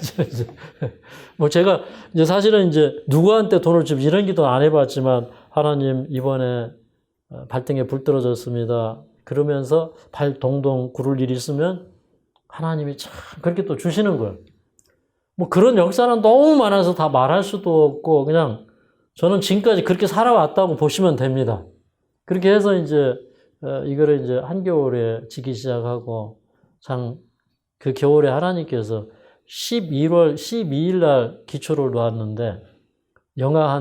뭐 제가 이제 사실은 이제 누구한테 돈을 주면 이런 기도 안 해봤지만 하나님 이번에 발등에 불 떨어졌습니다. 그러면서 발 동동 구를 일 있으면 하나님이 참 그렇게 또 주시는 거예요. 뭐 그런 역사는 너무 많아서 다 말할 수도 없고 그냥 저는 지금까지 그렇게 살아왔다고 보시면 됩니다. 그렇게 해서 이제 이거를 이제 한겨울에 지기 시작하고 참 그 겨울에 하나님께서 11월 12일 날 기초를 놓았는데 영하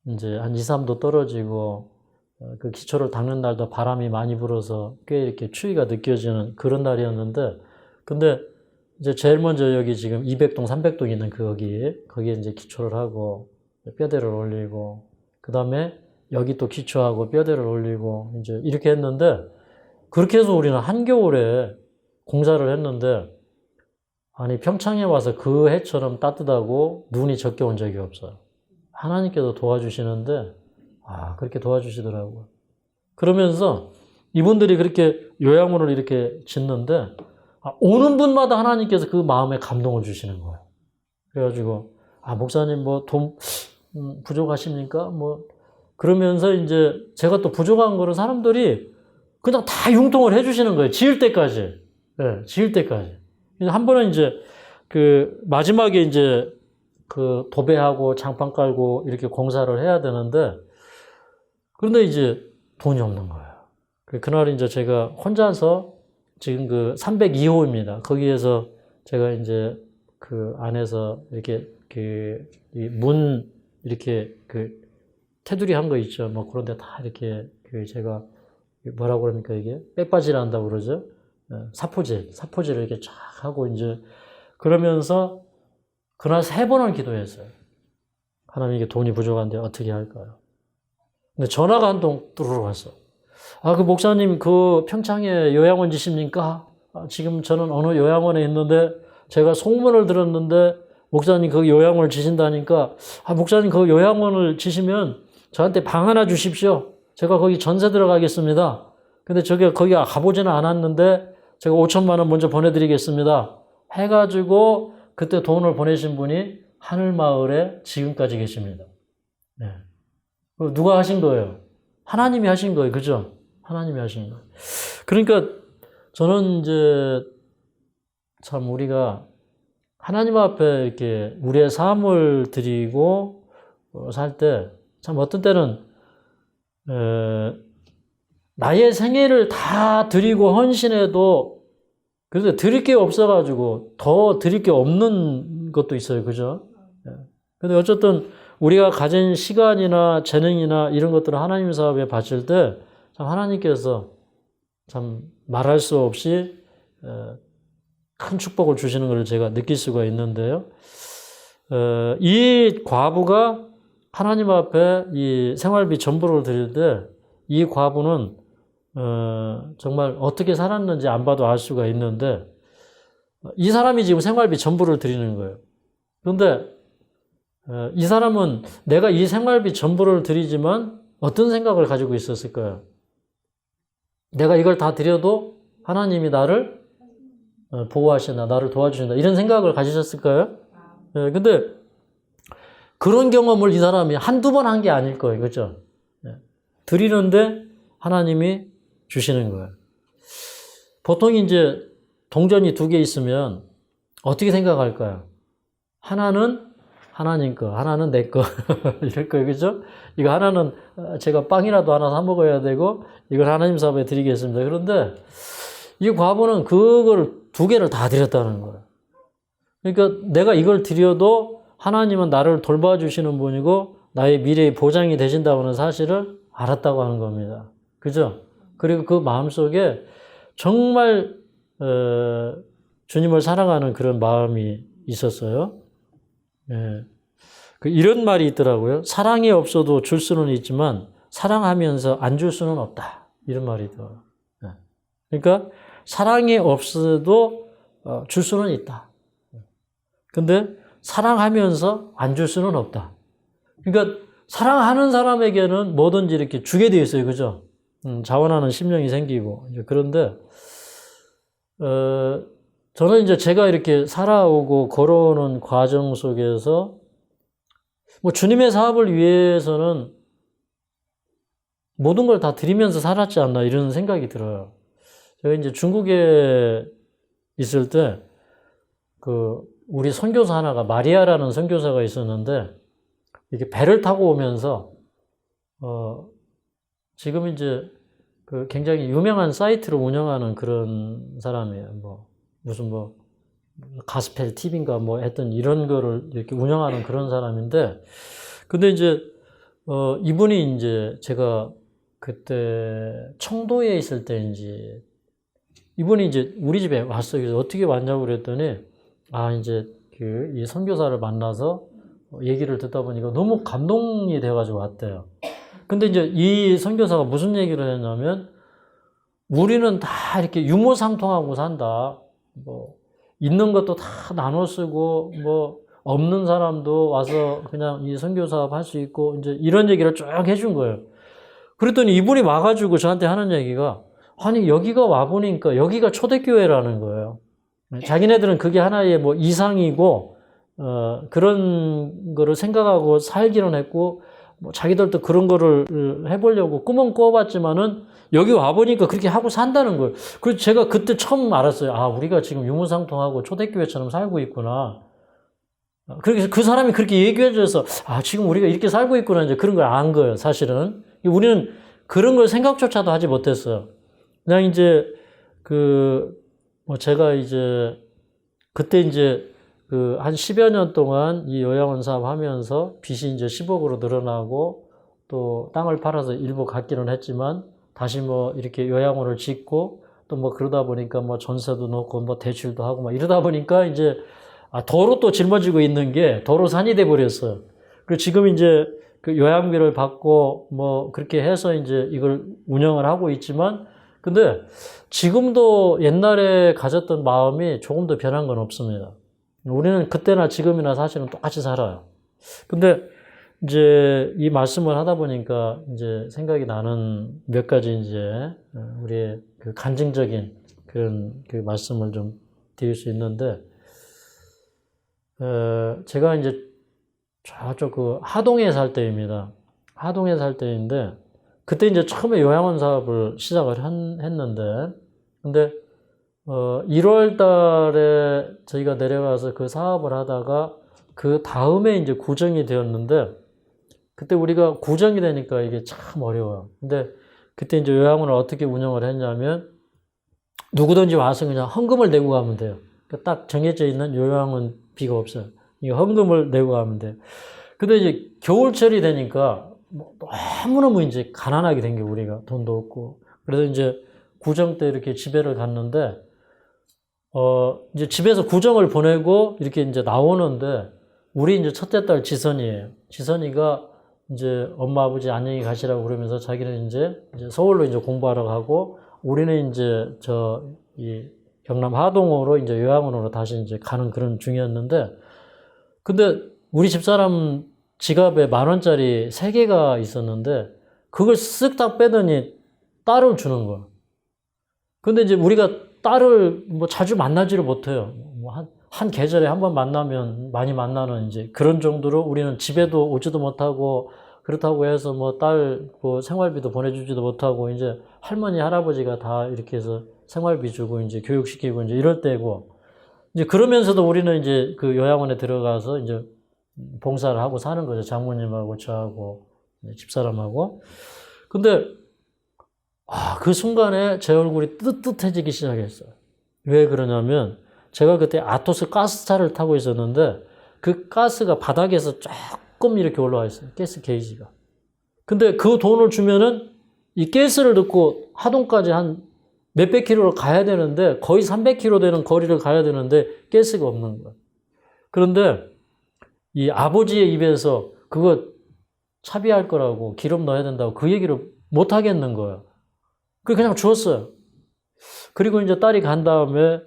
이제 한 2, 3도 떨어지고 그 기초를 닦는 날도 바람이 많이 불어서 꽤 이렇게 추위가 느껴지는 그런 날이었는데 근데 이제 제일 먼저 여기 지금 200동, 300동 있는 거기에 이제 기초를 하고 뼈대를 올리고 그 다음에 여기 또 기초하고 뼈대를 올리고 이제 이렇게 했는데 그렇게 해서 우리는 한겨울에 공사를 했는데 아니 평창에 와서 그 해처럼 따뜻하고 눈이 적게 온 적이 없어요. 하나님께서 도와주시는데 그렇게 도와주시더라고요. 그러면서 이분들이 그렇게 요양원을 이렇게 짓는데 오는 분마다 하나님께서 그 마음에 감동을 주시는 거예요. 그래가지고 목사님 뭐 돈 부족하십니까? 뭐 그러면서 이제 제가 또 부족한 거를 사람들이 그냥 다 융통을 해주시는 거예요. 지을 때까지. 네, 지을 때까지. 한 번은 이제 그 마지막에 이제 그 도배하고 장판 깔고 이렇게 공사를 해야 되는데 그런데 이제 돈이 없는 거예요. 그날 이제 제가 혼자서 지금 그 302호입니다. 거기에서 제가 이제 그 안에서 이렇게 그 문 이렇게 그 테두리 한 거 있죠. 뭐 그런데 다 이렇게 그 제가 뭐라고 그럽니까 이게 빼빠지를 한다고 그러죠. 사포질을 이렇게 쫙 하고 이제 그러면서 그날 3번을 기도했어요. 하나님 이게 돈이 부족한데 어떻게 할까요? 근데 전화가 한 통 뚜루룩 왔어. 그 목사님 그 평창에 요양원 지십니까? 지금 저는 어느 요양원에 있는데 제가 소문을 들었는데 목사님 그 요양원을 지신다니까 목사님 그 요양원을 지시면 저한테 방 하나 주십시오. 제가 거기 전세 들어가겠습니다. 근데 거기 가보지는 않았는데 제가 5천만 원 먼저 보내드리겠습니다. 해가지고 그때 돈을 보내신 분이 하늘마을에 지금까지 계십니다. 네. 누가 하신 거예요? 하나님이 하신 거예요. 그죠? 하나님이 하신 거예요. 그러니까 저는 이제 참 우리가 하나님 앞에 이렇게 우리의 삶을 드리고 살 때 참 어떤 때는 나의 생애를 다 드리고 헌신해도 그래도 드릴 게 없어가지고 더 드릴 게 없는 것도 있어요. 그죠? 근데 어쨌든 우리가 가진 시간이나 재능이나 이런 것들을 하나님 사업에 바칠 때 참 하나님께서 참 말할 수 없이 큰 축복을 주시는 것을 제가 느낄 수가 있는데요. 이 과부가 하나님 앞에 이 생활비 전부를 드릴 때 이 과부는 정말 어떻게 살았는지 안 봐도 알 수가 있는데 이 사람이 지금 생활비 전부를 드리는 거예요. 그런데 이 사람은 내가 이 생활비 전부를 드리지만 어떤 생각을 가지고 있었을까요? 내가 이걸 다 드려도 하나님이 나를 보호하신다, 나를 도와주신다, 이런 생각을 가지셨을까요? 근데 그런 경험을 이 사람이 한두 번 한 게 아닐 거예요. 그죠? 드리는데 하나님이 주시는 거예요. 보통 이제 동전이 두 개 있으면 어떻게 생각할까요? 하나는 하나님 거, 하나는 내 거, 이럴 거예요. 그죠? 이거 하나는 제가 빵이라도 하나 사 먹어야 되고, 이걸 하나님 사업에 드리겠습니다. 그런데 이 과부는 그걸 두 개를 다 드렸다는 거예요. 그러니까 내가 이걸 드려도 하나님은 나를 돌봐주시는 분이고, 나의 미래의 보장이 되신다고는 사실을 알았다고 하는 겁니다. 그죠? 그리고 그 마음속에 정말 주님을 사랑하는 그런 마음이 있었어요. 예. 이런 말이 있더라고요. 사랑이 없어도 줄 수는 있지만 사랑하면서 안 줄 수는 없다. 이런 말이 있더라고요. 예. 그러니까 사랑이 없어도 줄 수는 있다. 근데 사랑하면서 안 줄 수는 없다. 그러니까 사랑하는 사람에게는 뭐든지 이렇게 주게 되어 있어요. 그죠? 자원하는 심령이 생기고. 그런데 저는 이제 제가 이렇게 살아오고 걸어오는 과정 속에서 뭐 주님의 사업을 위해서는 모든 걸 다 드리면서 살았지 않나 이런 생각이 들어요. 제가 이제 중국에 있을 때 우리 선교사 하나가 마리아라는 선교사가 있었는데 이렇게 배를 타고 오면서 지금 이제 굉장히 유명한 사이트를 운영하는 그런 사람이에요. 무슨 가스펠 TV인가 했던 이런 거를 이렇게 운영하는 그런 사람인데, 근데 이제, 이분이 이제 제가 그때 청도에 있을 때인지, 이분이 이제 우리 집에 왔어요. 그래서 어떻게 왔냐고 그랬더니, 이제 이 선교사를 만나서 얘기를 듣다 보니까 너무 감동이 돼가지고 왔대요. 근데 이제 이 선교사가 무슨 얘기를 했냐면, 우리는 다 이렇게 유무상통하고 산다. 있는 것도 다 나눠 쓰고, 없는 사람도 와서 그냥 이 선교사업 할 수 있고, 이제 이런 얘기를 쭉 해준 거예요. 그랬더니 이분이 와가지고 저한테 하는 얘기가, 아니, 여기가 와보니까 여기가 초대교회라는 거예요. 자기네들은 그게 하나의 이상이고, 그런 거를 생각하고 살기는 했고, 자기들도 그런 거를 해보려고 꿈은 꿔봤지만은 여기 와보니까 그렇게 하고 산다는 거예요. 그래서 제가 그때 처음 알았어요. 우리가 지금 유무상통하고 초대교회처럼 살고 있구나. 그래서 그 사람이 그렇게 얘기해줘서, 지금 우리가 이렇게 살고 있구나. 이제 그런 걸 안 거예요, 사실은. 우리는 그런 걸 생각조차도 하지 못했어요. 그냥 이제, 제가 이제, 그때 이제, 한 10여 년 동안 이 요양원 사업 하면서 빚이 이제 10억으로 늘어나고 또 땅을 팔아서 일부 갚기는 했지만 다시 이렇게 요양원을 짓고 또 그러다 보니까 전세도 넣고 대출도 하고 이러다 보니까 이제 도로 또 짊어지고 있는 게 도로 산이 돼 버렸어요. 그리고 지금 이제 그 요양비를 받고 그렇게 해서 이제 이걸 운영을 하고 있지만 근데 지금도 옛날에 가졌던 마음이 조금 더 변한 건 없습니다. 우리는 그때나 지금이나 사실은 똑같이 살아요. 근데 이제 이 말씀을 하다 보니까 이제 생각이 나는 몇 가지 이제 우리의 간증적인 그런 말씀을 좀 드릴 수 있는데, 제가 이제 저쪽 하동에 살 때입니다. 하동에 살 때인데, 그때 이제 처음에 요양원 사업을 시작을 했는데, 근데 1월 달에 저희가 내려가서 그 사업을 하다가 그 다음에 이제 구정이 되었는데 그때 우리가 구정이 되니까 이게 참 어려워요. 근데 그때 이제 요양원을 어떻게 운영을 했냐면 누구든지 와서 그냥 헌금을 내고 가면 돼요. 그러니까 딱 정해져 있는 요양원 비가 없어요. 이 헌금을 내고 가면 돼요. 근데 이제 겨울철이 되니까 너무너무 이제 가난하게 된 게 우리가 돈도 없고 그래서 이제 구정 때 이렇게 집회를 갔는데 이제 집에서 구정을 보내고 이렇게 이제 나오는데, 우리 이제 첫째 딸 지선이에요. 지선이가 이제 엄마, 아버지 안녕히 가시라고 그러면서 자기는 이제 서울로 이제 공부하러 가고, 우리는 이제 경남 하동으로 이제 요양원으로 다시 이제 가는 그런 중이었는데, 근데 우리 집사람 지갑에 10,000원짜리 3개가 있었는데, 그걸 쓱 다 빼더니 딸을 주는 거야. 근데 이제 우리가 딸을 뭐 자주 만나지를 못해요. 뭐 한 계절에 한 번 만나면 많이 만나는 이제 그런 정도로 우리는 집에도 오지도 못하고, 그렇다고 해서 뭐 딸 뭐 생활비도 보내주지도 못하고, 이제 할머니, 할아버지가 다 이렇게 해서 생활비 주고 이제 교육시키고 이제 이럴 때고, 이제 그러면서도 우리는 이제 그 요양원에 들어가서 이제 봉사를 하고 사는 거죠. 장모님하고 저하고 집사람하고. 근데 그 순간에 제 얼굴이 뜨뜻해지기 시작했어요. 왜 그러냐면 제가 그때 아토스 가스차를 타고 있었는데 그 가스가 바닥에서 조금 이렇게 올라와 있어요. 가스 게이지가. 근데 그 돈을 주면은 이 가스를 넣고 하동까지 한 몇백 킬로를 가야 되는데, 거의 300km 되는 거리를 가야 되는데 가스가 없는 거예요. 그런데 이 아버지의 입에서 그거 차비할 거라고, 기름 넣어야 된다고 그 얘기를 못 하겠는 거예요. 그냥 주었어요. 그리고 이제 딸이 간 다음에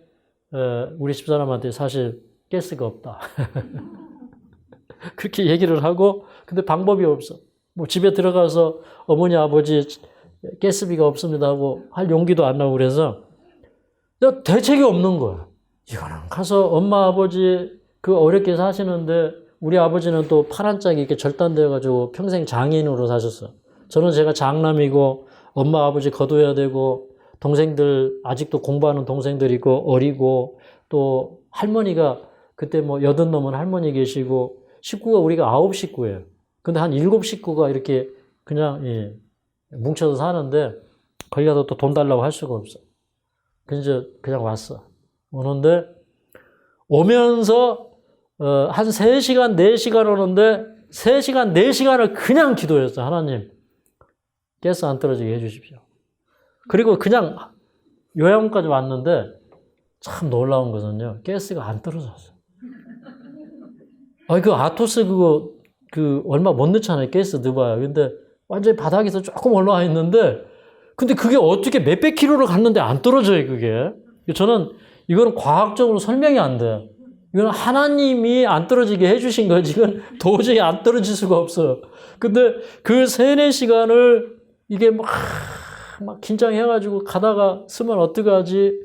우리 집사람한테 사실 가스가 없다. 그렇게 얘기를 하고, 근데 방법이 없어. 뭐 집에 들어가서 어머니, 아버지 가스비가 없습니다 하고 할 용기도 안 나고, 그래서 대책이 없는 거야. 이거는 가서 엄마, 아버지 그 어렵게 사시는데, 우리 아버지는 또 팔 짝이 이렇게 절단되어가지고 평생 장애인으로 사셨어. 저는 제가 장남이고 엄마, 아버지 거둬야 되고, 동생들 아직도 공부하는 동생들 있고 어리고, 또 할머니가 그때 뭐 80 넘은 할머니 계시고, 식구가 우리가 9 식구예요. 근데 한 7 식구가 이렇게 그냥 뭉쳐서 사는데, 거기 가서 또 돈 달라고 할 수가 없어. 그래서 그냥 왔어. 오는데 오면서 한 3시간, 4시간 오는데 3시간, 4시간을 그냥 기도했어. 하나님, 가스 안 떨어지게 해주십시오. 그리고 그냥 요양원까지 왔는데 참 놀라운 것은요, 가스가 안 떨어졌어. 그 아토스 그 얼마 못 넣잖아요. 가스 넣어봐요. 근데 완전히 바닥에서 조금 올라와 있는데, 근데 그게 어떻게 몇백 킬로를 갔는데 안 떨어져요, 그게. 저는 이거는 과학적으로 설명이 안 돼요. 이건 하나님이 안 떨어지게 해주신 거지. 이건 도저히 안 떨어질 수가 없어요. 근데 그 3, 4시간을 이게 막 긴장해가지고 가다가 쓰면 어떡하지?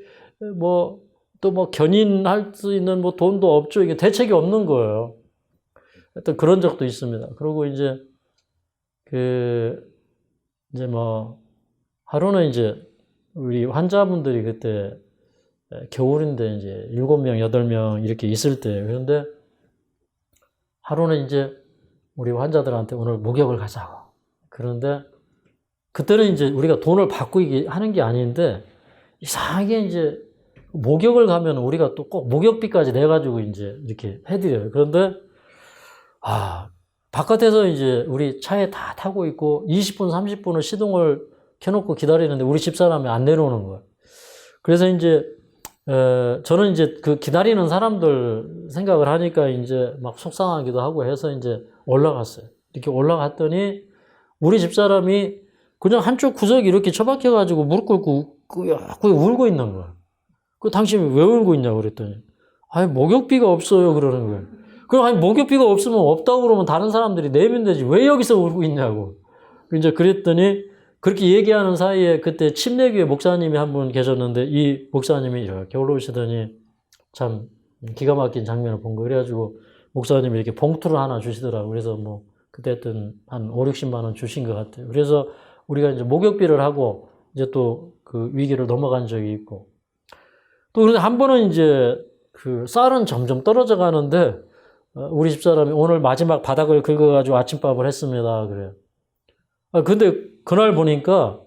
또 견인할 수 있는 돈도 없죠. 이게 대책이 없는 거예요. 하여튼 그런 적도 있습니다. 그리고 이제 하루는 이제 우리 환자분들이 그때 겨울인데 이제 7명, 8명 이렇게 있을 때, 그런데 하루는 이제 우리 환자들한테 오늘 목욕을 가자고. 그런데 그때는 이제 우리가 돈을 받고 하는 게 아닌데, 이상하게 이제 목욕을 가면 우리가 또 꼭 목욕비까지 내가지고 이제 이렇게 해드려요. 그런데 바깥에서 이제 우리 차에 다 타고 있고 20분, 30분을 시동을 켜놓고 기다리는데 우리 집사람이 안 내려오는 거예요. 그래서 이제 저는 이제 그 기다리는 사람들 생각을 하니까 이제 막 속상하기도 하고 해서 이제 올라갔어요. 이렇게 올라갔더니 우리 집사람이 그냥 한쪽 구석이 이렇게 처박혀가지고 무릎 꿇고 울고 있는 거예요. 당신이 왜 울고 있냐고 그랬더니, 목욕비가 없어요 그러는 거예요. 그럼 목욕비가 없으면 없다고 그러면 다른 사람들이 내면 되지 왜 여기서 울고 있냐고. 이제 그랬더니 그렇게 얘기하는 사이에 그때 침례교회 목사님이 한 분 계셨는데, 이 목사님이 이렇게 올라오시더니 참 기가 막힌 장면을 본 거. 그래가지고 목사님이 이렇게 봉투를 하나 주시더라고. 그래서 그때 했던 한 5, 60만 원 주신 것 같아요. 그래서 우리가 이제 목욕비를 하고 이제 또 그 위기를 넘어간 적이 있고, 또 그런데 한 번은 이제 그 쌀은 점점 떨어져 가는데 우리 집사람이 오늘 마지막 바닥을 긁어가지고 아침밥을 했습니다. 그래요. 근데 그날 보니까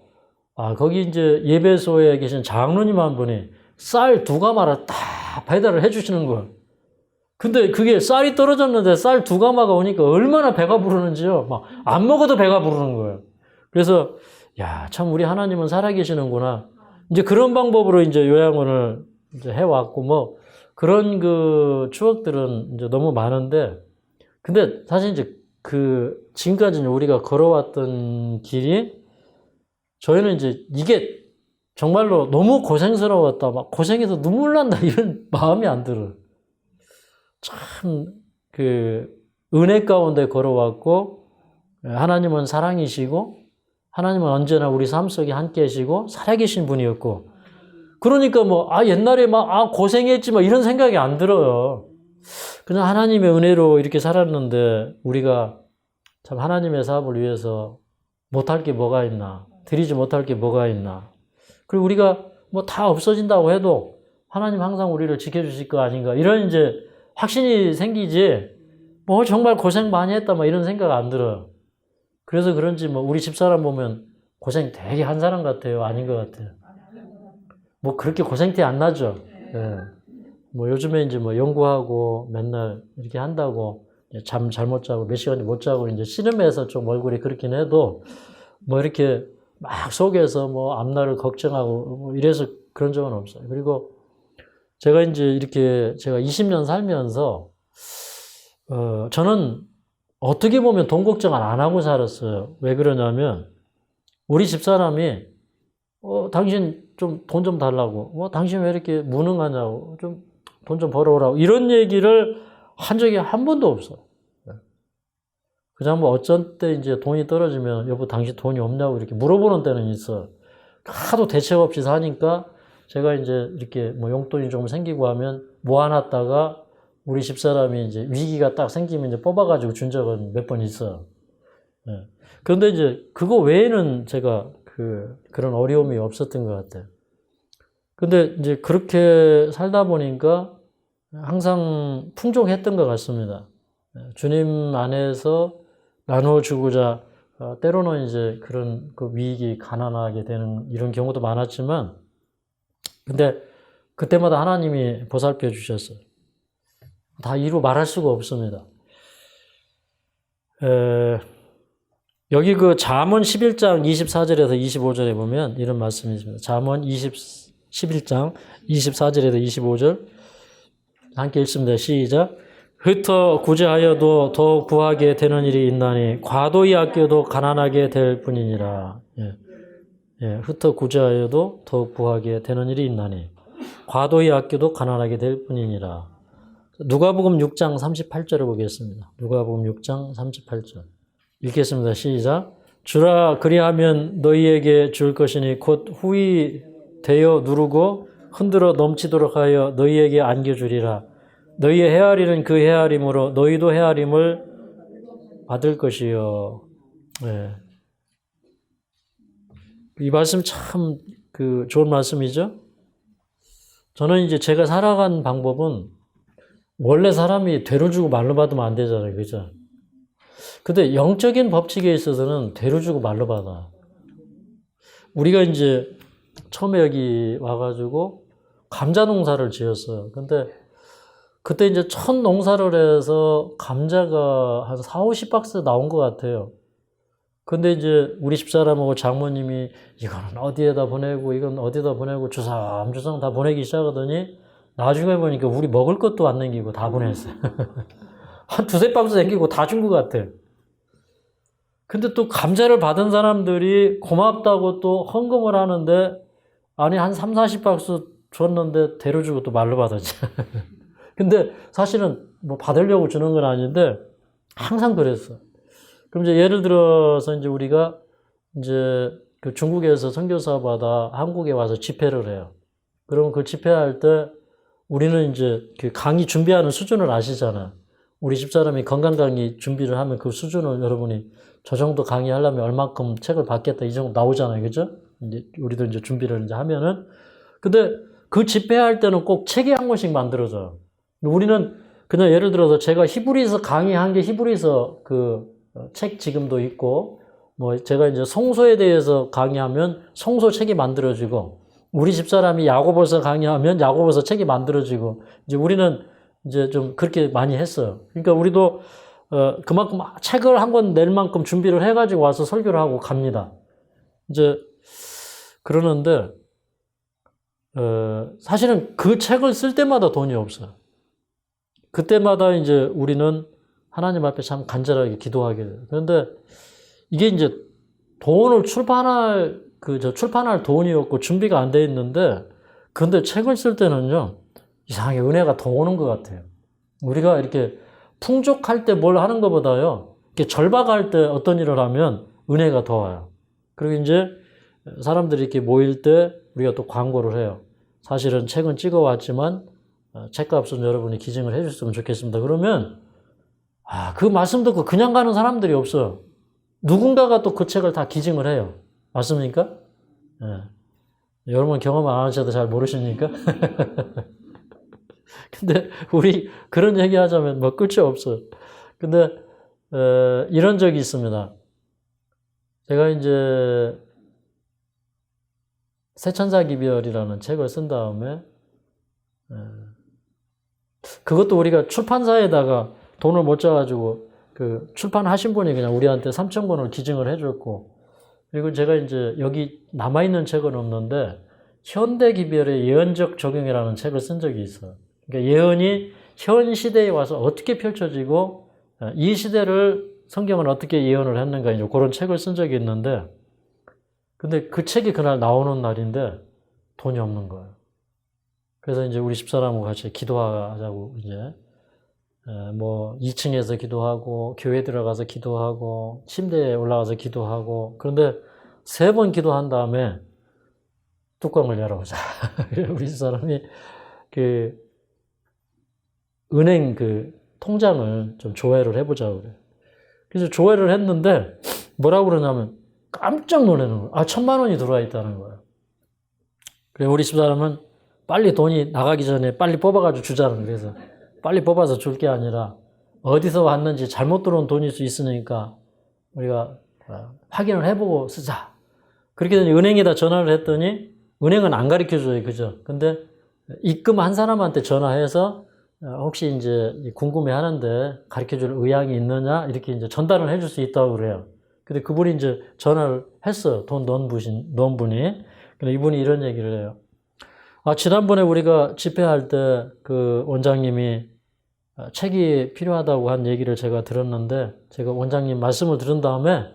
거기 이제 예배소에 계신 장로님 한 분이 쌀 2가마를 딱 배달을 해주시는 거예요. 근데 그게 쌀이 떨어졌는데 쌀 2가마가 오니까 얼마나 배가 부르는지요. 안 먹어도 배가 부르는 거예요. 그래서 참 우리 하나님은 살아계시는구나. 이제 그런 방법으로 이제 요양원을 이제 해왔고 그런 그 추억들은 이제 너무 많은데, 근데 사실 이제 지금까지 우리가 걸어왔던 길이, 저희는 이제 이게 정말로 너무 고생스러웠다. 막 고생해서 눈물 난다. 이런 마음이 안 들어. 참, 은혜 가운데 걸어왔고, 하나님은 사랑이시고, 하나님은 언제나 우리 삶 속에 함께 계시고, 살아계신 분이었고, 그러니까 옛날에 고생했지, 이런 생각이 안 들어요. 그냥 하나님의 은혜로 이렇게 살았는데, 우리가 참 하나님의 사업을 위해서 못할 게 뭐가 있나, 드리지 못할 게 뭐가 있나. 그리고 우리가 다 없어진다고 해도 하나님 항상 우리를 지켜주실 거 아닌가. 이런 이제 확신이 생기지, 정말 고생 많이 했다, 이런 생각 안 들어요. 그래서 그런지 우리 집사람 보면 고생 되게 한 사람 같아요? 아닌 것 같아요? 그렇게 고생티 안 나죠? 예. 요즘에 이제 연구하고 맨날 이렇게 한다고 잠 잘 못 자고 몇 시간째 못 자고 이제 씨름해서 좀 얼굴이 그렇긴 해도 이렇게 막 속에서 앞날을 걱정하고 이래서 그런 적은 없어요. 그리고 제가 이제 이렇게 제가 20년 살면서 저는 어떻게 보면 돈 걱정을 안 하고 살았어요. 왜 그러냐면 우리 집사람이 당신 좀 돈 좀 달라고, 당신 왜 이렇게 무능하냐고, 좀 돈 좀 벌어오라고 이런 얘기를 한 적이 한 번도 없어요. 그냥 어쩐 때 이제 돈이 떨어지면 여보 당신 돈이 없냐고 이렇게 물어보는 때는 있어. 하도 대책 없이 사니까 제가 이제 이렇게 용돈이 조금 생기고 하면 모아놨다가 우리 집사람이 이제 위기가 딱 생기면 이제 뽑아가지고 준 적은 몇 번 있어요. 예. 그런데 이제 그거 외에는 제가 그런 어려움이 없었던 것 같아요. 근데 이제 그렇게 살다 보니까 항상 풍족했던 것 같습니다. 주님 안에서 나누어주고자, 때로는 이제 그런 위기, 가난하게 되는 이런 경우도 많았지만, 근데 그때마다 하나님이 보살펴 주셨어요. 다 이루 말할 수가 없습니다. 여기 잠언 11장 24절에서 25절에 보면 이런 말씀이 있습니다. 잠언 11장 24절에서 25절 함께 읽습니다. 시작. 흩어 구제하여도 더 구하게 되는 일이 있나니 과도히 아껴도 가난하게 될 뿐이니라. 흩어 구제하여도 더 구하게 되는 일이 있나니 과도히 아껴도 가난하게 될 뿐이니라. 누가복음 6장 38절을 보겠습니다. 누가복음 6장 38절 읽겠습니다. 시작. 주라 그리하면 너희에게 줄 것이니 곧 후히 되어 누르고 흔들어 넘치도록 하여 너희에게 안겨주리라. 너희의 헤아리는 그 헤아림으로 너희도 헤아림을 받을 것이요. 네. 이 말씀 참 좋은 말씀이죠. 저는 이제 제가 살아간 방법은 원래 사람이 되로 주고 말로 받으면 안 되잖아요. 그죠? 근데 영적인 법칙에 있어서는 되로 주고 말로 받아. 우리가 이제 처음에 여기 와가지고 감자 농사를 지었어요. 근데 그때 이제 첫 농사를 해서 감자가 한 4, 50박스 나온 것 같아요. 근데 이제 우리 집사람하고 장모님이 이거는 어디에다 보내고 이건 어디에다 보내고 주섬주섬 다 보내기 시작하더니 나중에 보니까 우리 먹을 것도 안 남기고 다 보냈어요. 한 두세 박스 남기고 다 준 것 같아요. 근데 또 감자를 받은 사람들이 고맙다고 또 헌금을 하는데 아니 한 3, 40박스 줬는데 대로 주고 또 말로 받았지. 근데 사실은 받으려고 주는 건 아닌데 항상 그랬어. 그럼 이제 예를 들어서 이제 우리가 이제 중국에서 선교사 받아 한국에 와서 집회를 해요. 그러면 그 집회할 때 우리는 이제 강의 준비하는 수준을 아시잖아. 우리 집사람이 건강 강의 준비를 하면 그 수준을 여러분이 저 정도 강의하려면 얼마큼 책을 받겠다 이 정도 나오잖아요. 그죠? 이제 우리도 이제 준비를 이제 하면은. 근데 그 집회할 때는 꼭 책이 한 권씩 만들어져요. 우리는 그냥 예를 들어서 제가 히브리서 강의한 게 히브리서 책 지금도 있고, 제가 이제 성소에 대해서 강의하면 성소 책이 만들어지고, 우리 집사람이 야고보서 강의하면 야고보서 책이 만들어지고, 이제 우리는 이제 좀 그렇게 많이 했어요. 그러니까 우리도, 그만큼 책을 한 권 낼 만큼 준비를 해가지고 와서 설교를 하고 갑니다. 이제, 그러는데, 사실은 그 책을 쓸 때마다 돈이 없어요. 그때마다 이제 우리는 하나님 앞에 참 간절하게 기도하게 돼요. 그런데 이게 이제 돈을 출판할 저 출판할 돈이 없고 준비가 안 돼 있는데, 근데 책을 쓸 때는요, 이상하게 은혜가 더 오는 것 같아요. 우리가 이렇게 풍족할 때 뭘 하는 것보다요, 이렇게 절박할 때 어떤 일을 하면 은혜가 더 와요. 그리고 이제 사람들이 이렇게 모일 때 우리가 또 광고를 해요. 사실은 책은 찍어왔지만 책값은 여러분이 기증을 해줬으면 좋겠습니다. 그러면 그 말씀 듣고 그냥 가는 사람들이 없어요. 누군가가 또 그 책을 다 기증을 해요. 맞습니까? 예. 여러분 경험 안 하셔도 잘 모르시니까. 근데 우리 그런 얘기 하자면 뭐 끝이 없어요. 근데 이런 적이 있습니다. 제가 이제 새천사기별이라는 책을 쓴 다음에 그것도 우리가 출판사에다가 돈을 못 줘가지고 그 출판하신 분이 그냥 우리한테 3,000권을 기증을 해줬고, 그리고 제가 이제 여기 남아있는 책은 없는데 현대기별의 예언적 적용이라는 책을 쓴 적이 있어요. 그러니까 예언이 현 시대에 와서 어떻게 펼쳐지고 이 시대를 성경은 어떻게 예언을 했는가, 이제 그런 책을 쓴 적이 있는데, 근데 그 책이 그날 나오는 날인데 돈이 없는 거예요. 그래서 이제 우리 집사람하고 같이 기도하자고 이제 뭐 2층에서 기도하고 교회 들어가서 기도하고 침대에 올라가서 기도하고, 그런데 3번 기도한 다음에 뚜껑을 열어보자. 우리 집사람이 그 은행 그 통장을 좀 조회를 해보자 그래. 그래서 조회를 했는데 뭐라고 그러냐면 깜짝 놀라는 거예요. 1,000만 원이 들어와 있다는 거예요. 그래 우리 집사람은 빨리 돈이 나가기 전에 빨리 뽑아가지고 주자는, 그래서 빨리 뽑아서 줄 게 아니라 어디서 왔는지 잘못 들어온 돈일 수 있으니까 우리가 확인을 해보고 쓰자. 그렇게 은행에다 전화를 했더니 은행은 안 가르쳐줘요. 그죠? 근데 입금한 사람한테 전화해서 혹시 이제 궁금해 하는데 가르쳐줄 의향이 있느냐? 이렇게 이제 전달을 해줄 수 있다고 그래요. 근데 그분이 이제 전화를 했어요. 돈 넣은 분이. 근데 이분이 이런 얘기를 해요. 지난번에 우리가 집회할 때 그 원장님이 책이 필요하다고 한 얘기를 제가 들었는데, 제가 원장님 말씀을 들은 다음에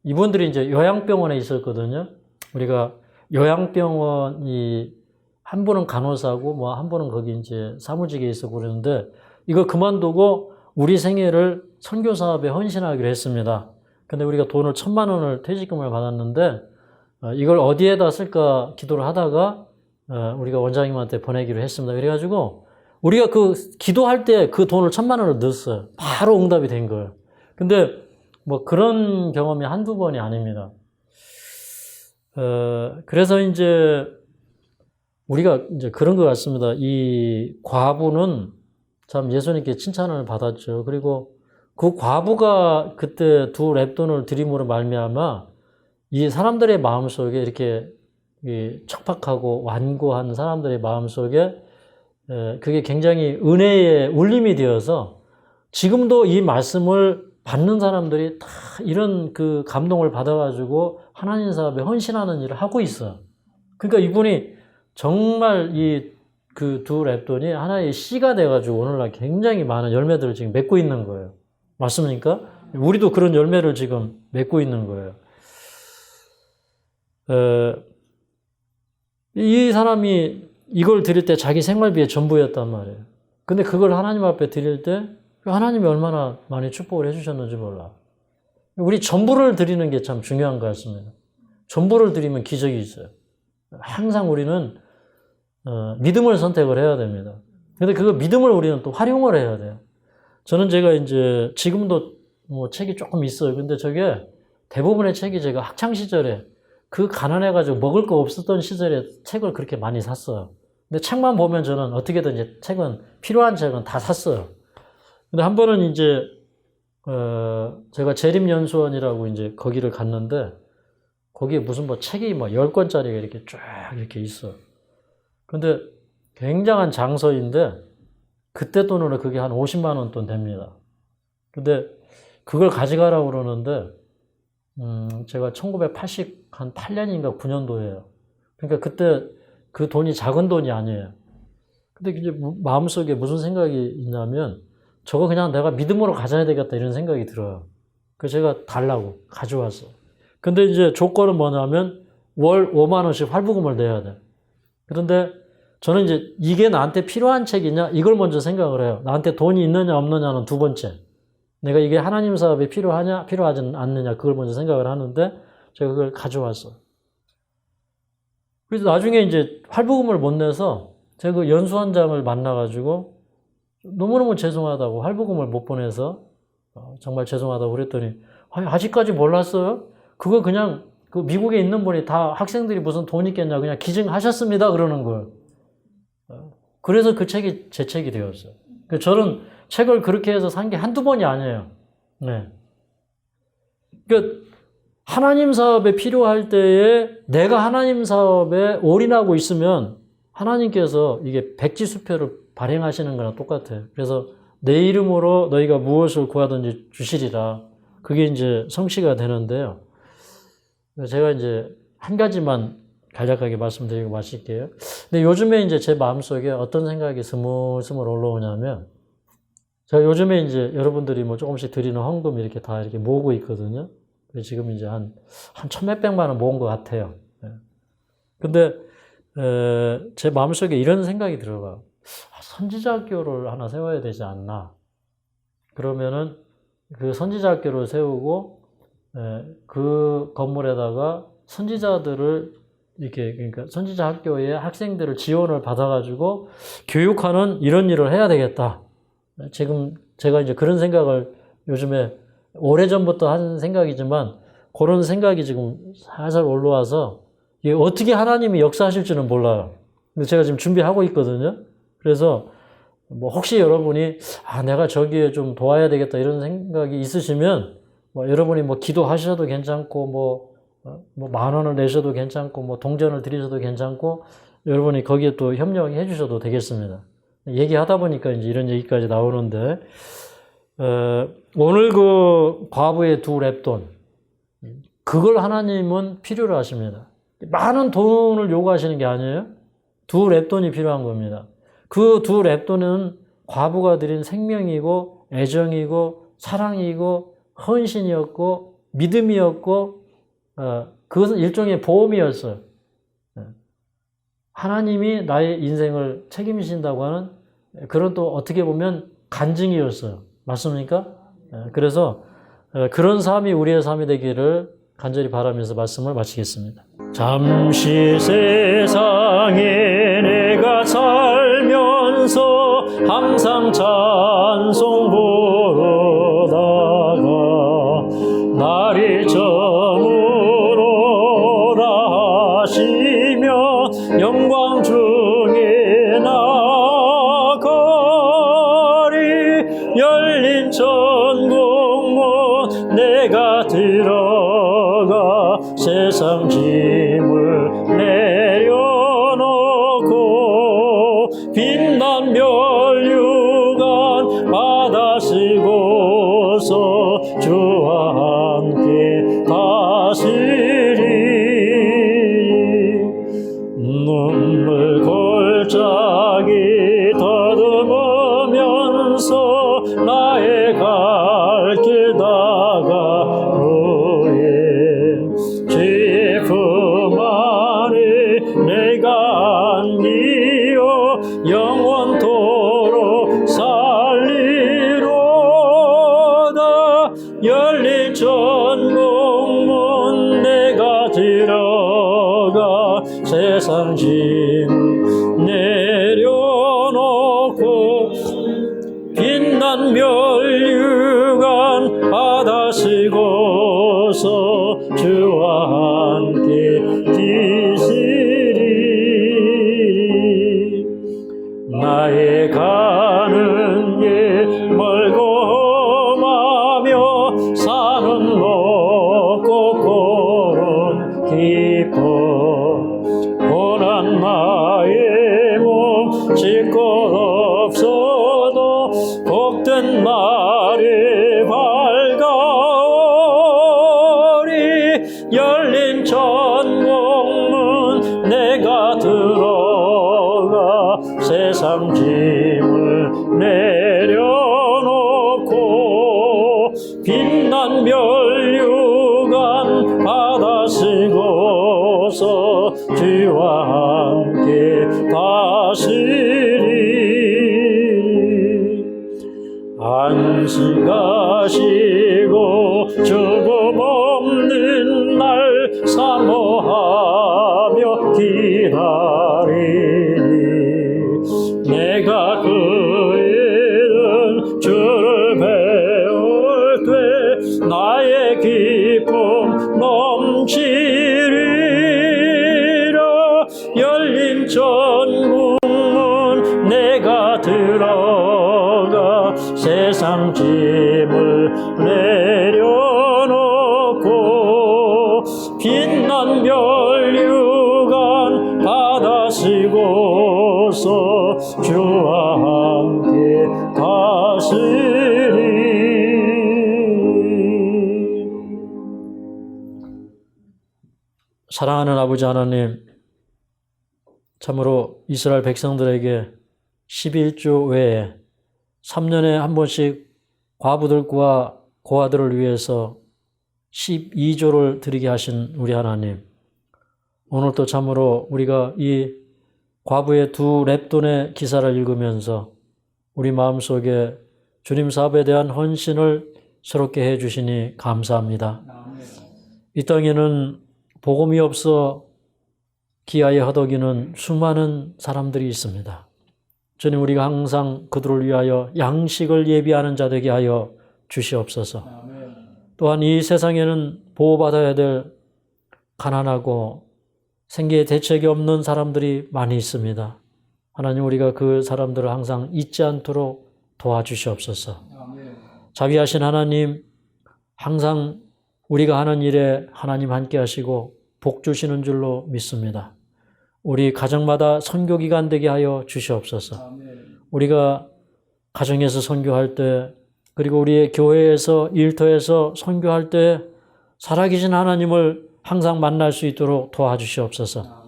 이분들이 이제 요양병원에 있었거든요. 우리가 요양병원이 한 분은 간호사고 뭐 한 분은 거기 이제 사무직에 있었고 그러는데, 이걸 그만두고 우리 생애를 선교 사업에 헌신하기로 했습니다. 근데 우리가 돈을 1,000만 원을 퇴직금을 받았는데 이걸 어디에다 쓸까 기도를 하다가 우리가 원장님한테 보내기로 했습니다. 그래가지고 우리가 그 기도할 때 그 돈을 1,000만 원을 넣었어요. 바로 응답이 된 거예요. 근데 뭐 그런 경험이 한두 번이 아닙니다. 그래서 이제 우리가 이제 그런 것 같습니다. 이 과부는 참 예수님께 칭찬을 받았죠. 그리고 그 과부가 그때 2 렙돈을 드림으로 말미암아 이 사람들의 마음속에 이렇게 척박하고 완고한 사람들의 마음속에 그게 굉장히 은혜의 울림이 되어서 지금도 이 말씀을 받는 사람들이 다 이런 그 감동을 받아가지고 하나님 사업에 헌신하는 일을 하고 있어요. 그러니까 이분이 정말 그 2 렙돈이 하나의 씨가 돼가지고 오늘날 굉장히 많은 열매들을 지금 맺고 있는 거예요. 맞습니까? 우리도 그런 열매를 지금 맺고 있는 거예요. 이 사람이 이걸 드릴 때 자기 생활비의 전부였단 말이에요. 근데 그걸 하나님 앞에 드릴 때 하나님이 얼마나 많이 축복을 해주셨는지 몰라. 우리 전부를 드리는 게 참 중요한 것 같습니다. 전부를 드리면 기적이 있어요. 항상 우리는 믿음을 선택을 해야 됩니다. 근데 그 믿음을 우리는 또 활용을 해야 돼요. 저는 제가 이제 지금도 뭐 책이 조금 있어요. 근데 저게 대부분의 책이 제가 학창 시절에 그 가난해가지고 먹을 거 없었던 시절에 책을 그렇게 많이 샀어요. 근데 책만 보면 저는 어떻게든 책은, 필요한 책은 다 샀어요. 근데 한 번은 이제, 제가 재림연수원이라고 이제 거기를 갔는데, 거기에 무슨 뭐 책이 뭐 10권짜리가 이렇게 쫙 이렇게 있어. 근데 굉장한 장소인데, 그때 돈으로 그게 한 50만 원 돈 됩니다. 근데 그걸 가져가라고 그러는데, 제가 1988년인가 9년도예요. 그러니까 그때 그 돈이 작은 돈이 아니에요. 근데 이제 마음속에 무슨 생각이 있냐면, 저거 그냥 내가 믿음으로 가져야 되겠다 이런 생각이 들어요. 그래서 제가 달라고 가져왔어요. 근데 이제 조건은 뭐냐면 월 5만 원씩 할부금을 내야 돼. 그런데 저는 이제 이게 나한테 필요한 책이냐 이걸 먼저 생각을 해요. 나한테 돈이 있느냐 없느냐는 두 번째. 내가 이게 하나님 사업에 필요하냐 필요하지 않느냐 그걸 먼저 생각을 하는데 제가 그걸 가져왔어. 그래서 나중에 이제 할부금을 못 내서 제가 그 연수원장을 만나가지고 너무너무 죄송하다고 할부금을 못 보내서 정말 죄송하다고 그랬더니 아직까지 몰랐어요? 그거 그냥 그 미국에 있는 분이 다 학생들이 무슨 돈 있겠냐 그냥 기증하셨습니다 그러는 거예요. 그래서 그 책이 제 책이 되었어요. 저는 책을 그렇게 해서 산 게 한두 번이 아니에요. 네. 그러니까 하나님 사업에 필요할 때에 내가 하나님 사업에 올인하고 있으면 하나님께서 이게 백지수표를 발행하시는 거랑 똑같아요. 그래서 내 이름으로 너희가 무엇을 구하든지 주시리라. 그게 이제 성취가 되는데요. 제가 이제 한 가지만 간략하게 말씀드리고 마칠게요. 근데 요즘에 이제 제 마음속에 어떤 생각이 스물스물 올라오냐면, 제가 요즘에 이제 여러분들이 뭐 조금씩 드리는 헌금 이렇게 다 이렇게 모으고 있거든요. 지금 이제 한 천몇백만 원 모은 것 같아요. 근데, 제 마음속에 이런 생각이 들어요. 선지자 학교를 하나 세워야 되지 않나. 그러면은 그 선지자 학교를 세우고, 그 건물에다가 선지자들을 이렇게, 그러니까 선지자 학교에 학생들을 지원을 받아가지고 교육하는 이런 일을 해야 되겠다. 지금 제가 이제 그런 생각을 요즘에 오래전부터 한 생각이지만 그런 생각이 지금 살살 올라와서 이게 어떻게 하나님이 역사하실지는 몰라요. 근데 제가 지금 준비하고 있거든요. 그래서 뭐 혹시 여러분이 내가 저기에 좀 도와야 되겠다 이런 생각이 있으시면 뭐 여러분이 뭐 기도하셔도 괜찮고 뭐 10,000원을 내셔도 괜찮고 뭐 동전을 드리셔도 괜찮고 여러분이 거기에 또 협력해 주셔도 되겠습니다. 얘기하다 보니까 이제 이런 얘기까지 나오는데 오늘 그 과부의 두 렙돈 그걸 하나님은 필요로 하십니다. 많은 돈을 요구하시는 게 아니에요. 두 렙돈이 필요한 겁니다. 그 두 렙돈은 과부가 드린 생명이고 애정이고 사랑이고 헌신이었고 믿음이었고 그것은 일종의 보험이었어요. 하나님이 나의 인생을 책임지신다고 하는 그런 또 어떻게 보면 간증이었어요. 맞습니까? 그래서 그런 삶이 우리의 삶이 되기를 간절히 바라면서 말씀을 마치겠습니다. 잠시 세상에 내가 살면서 항상 찬송 부르다가 날이 저물어라 하시며 영광 중에 나가리 열린 천국문 내가 들어가 세상 짐을 내려놓고 빛난 멸류관 받아 쓰고서 주와 함께 다스리리 눈물 골짜기 더듬으면서 나의 갈 길 다가오에 주의 품 안에 내가 안기어 영원토록 살리로다 열릴 천국문 내가 들어가 세상 짐 내려놓고 빛난 멸류관 받아 쓰고서 주와 함께 지시리 나의 가는 길 멀고 험하며 산은 높고 골은 깊어 고난 나의 몸 질 것 없어도 복된 날이 밝아오리 열린 천국문 내가 들어가 세상 짐을 내려놓고 빛난 멸류관 받아 쓰고서 하시고 죽음 없는 날 사모하며 기다리니 내가 그 일은 주를 배울 때 나의 기쁨 넘치리라. 열린 천국문 내가 들어가 세상 짐을 내려놓고 빛난 면류관 받아 쓰고서 주와 함께 다스리리. 사랑하는 아버지 하나님, 참으로 이스라엘 백성들에게 11조 외에 3년에 한 번씩 과부들과 고아들을 위해서 12조를 드리게 하신 우리 하나님, 오늘도 참으로 우리가 이 과부의 두 렙돈의 기사를 읽으면서 우리 마음속에 주님 사업에 대한 헌신을 새롭게 해주시니 감사합니다. 이 땅에는 복음이 없어 기아에 허덕이는 수많은 사람들이 있습니다. 주님, 우리가 항상 그들을 위하여 양식을 예비하는 자 되게 하여 주시옵소서. 또한 이 세상에는 보호받아야 될 가난하고 생계에 대책이 없는 사람들이 많이 있습니다. 하나님, 우리가 그 사람들을 항상 잊지 않도록 도와주시옵소서. 자비하신 하나님, 항상 우리가 하는 일에 하나님 함께 하시고 복 주시는 줄로 믿습니다. 우리 가정마다 선교기간 되게 하여 주시옵소서. 우리가 가정에서 선교할 때, 그리고 우리의 교회에서 일터에서 선교할 때 살아계신 하나님을 항상 만날 수 있도록 도와주시옵소서.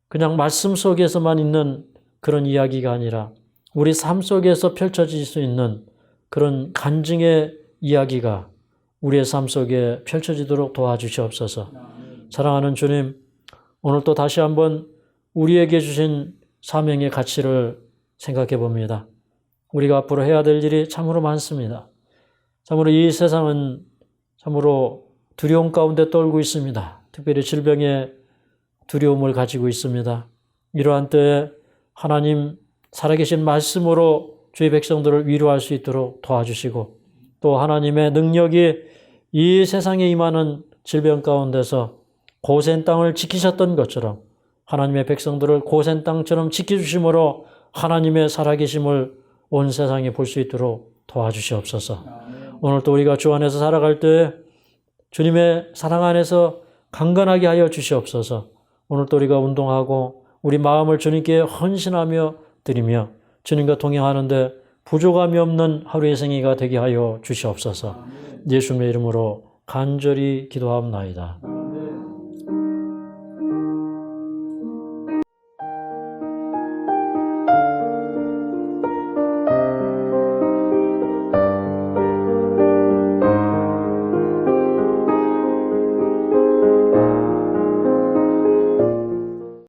그냥 말씀 속에서만 있는 그런 이야기가 아니라 우리 삶 속에서 펼쳐질 수 있는 그런 간증의 이야기가 우리의 삶 속에 펼쳐지도록 도와주시옵소서. 사랑하는 주님, 오늘 또 다시 한번 우리에게 주신 사명의 가치를 생각해 봅니다. 우리가 앞으로 해야 될 일이 참으로 많습니다. 참으로 이 세상은 참으로 두려움 가운데 떨고 있습니다. 특별히 질병의 두려움을 가지고 있습니다. 이러한 때에 하나님 살아계신 말씀으로 주의 백성들을 위로할 수 있도록 도와주시고, 또 하나님의 능력이 이 세상에 임하는 질병 가운데서 고센 땅을 지키셨던 것처럼 하나님의 백성들을 고센 땅처럼 지켜주심으로 하나님의 살아계심을 온 세상에 볼 수 있도록 도와주시옵소서. 오늘 또 우리가 주 안에서 살아갈 때 주님의 사랑 안에서 강건하게 하여 주시옵소서. 오늘 또 우리가 운동하고 우리 마음을 주님께 헌신하며 드리며 주님과 동행하는데 부족함이 없는 하루의 생애가 되게 하여 주시옵소서. 예수님의 이름으로 간절히 기도하옵나이다.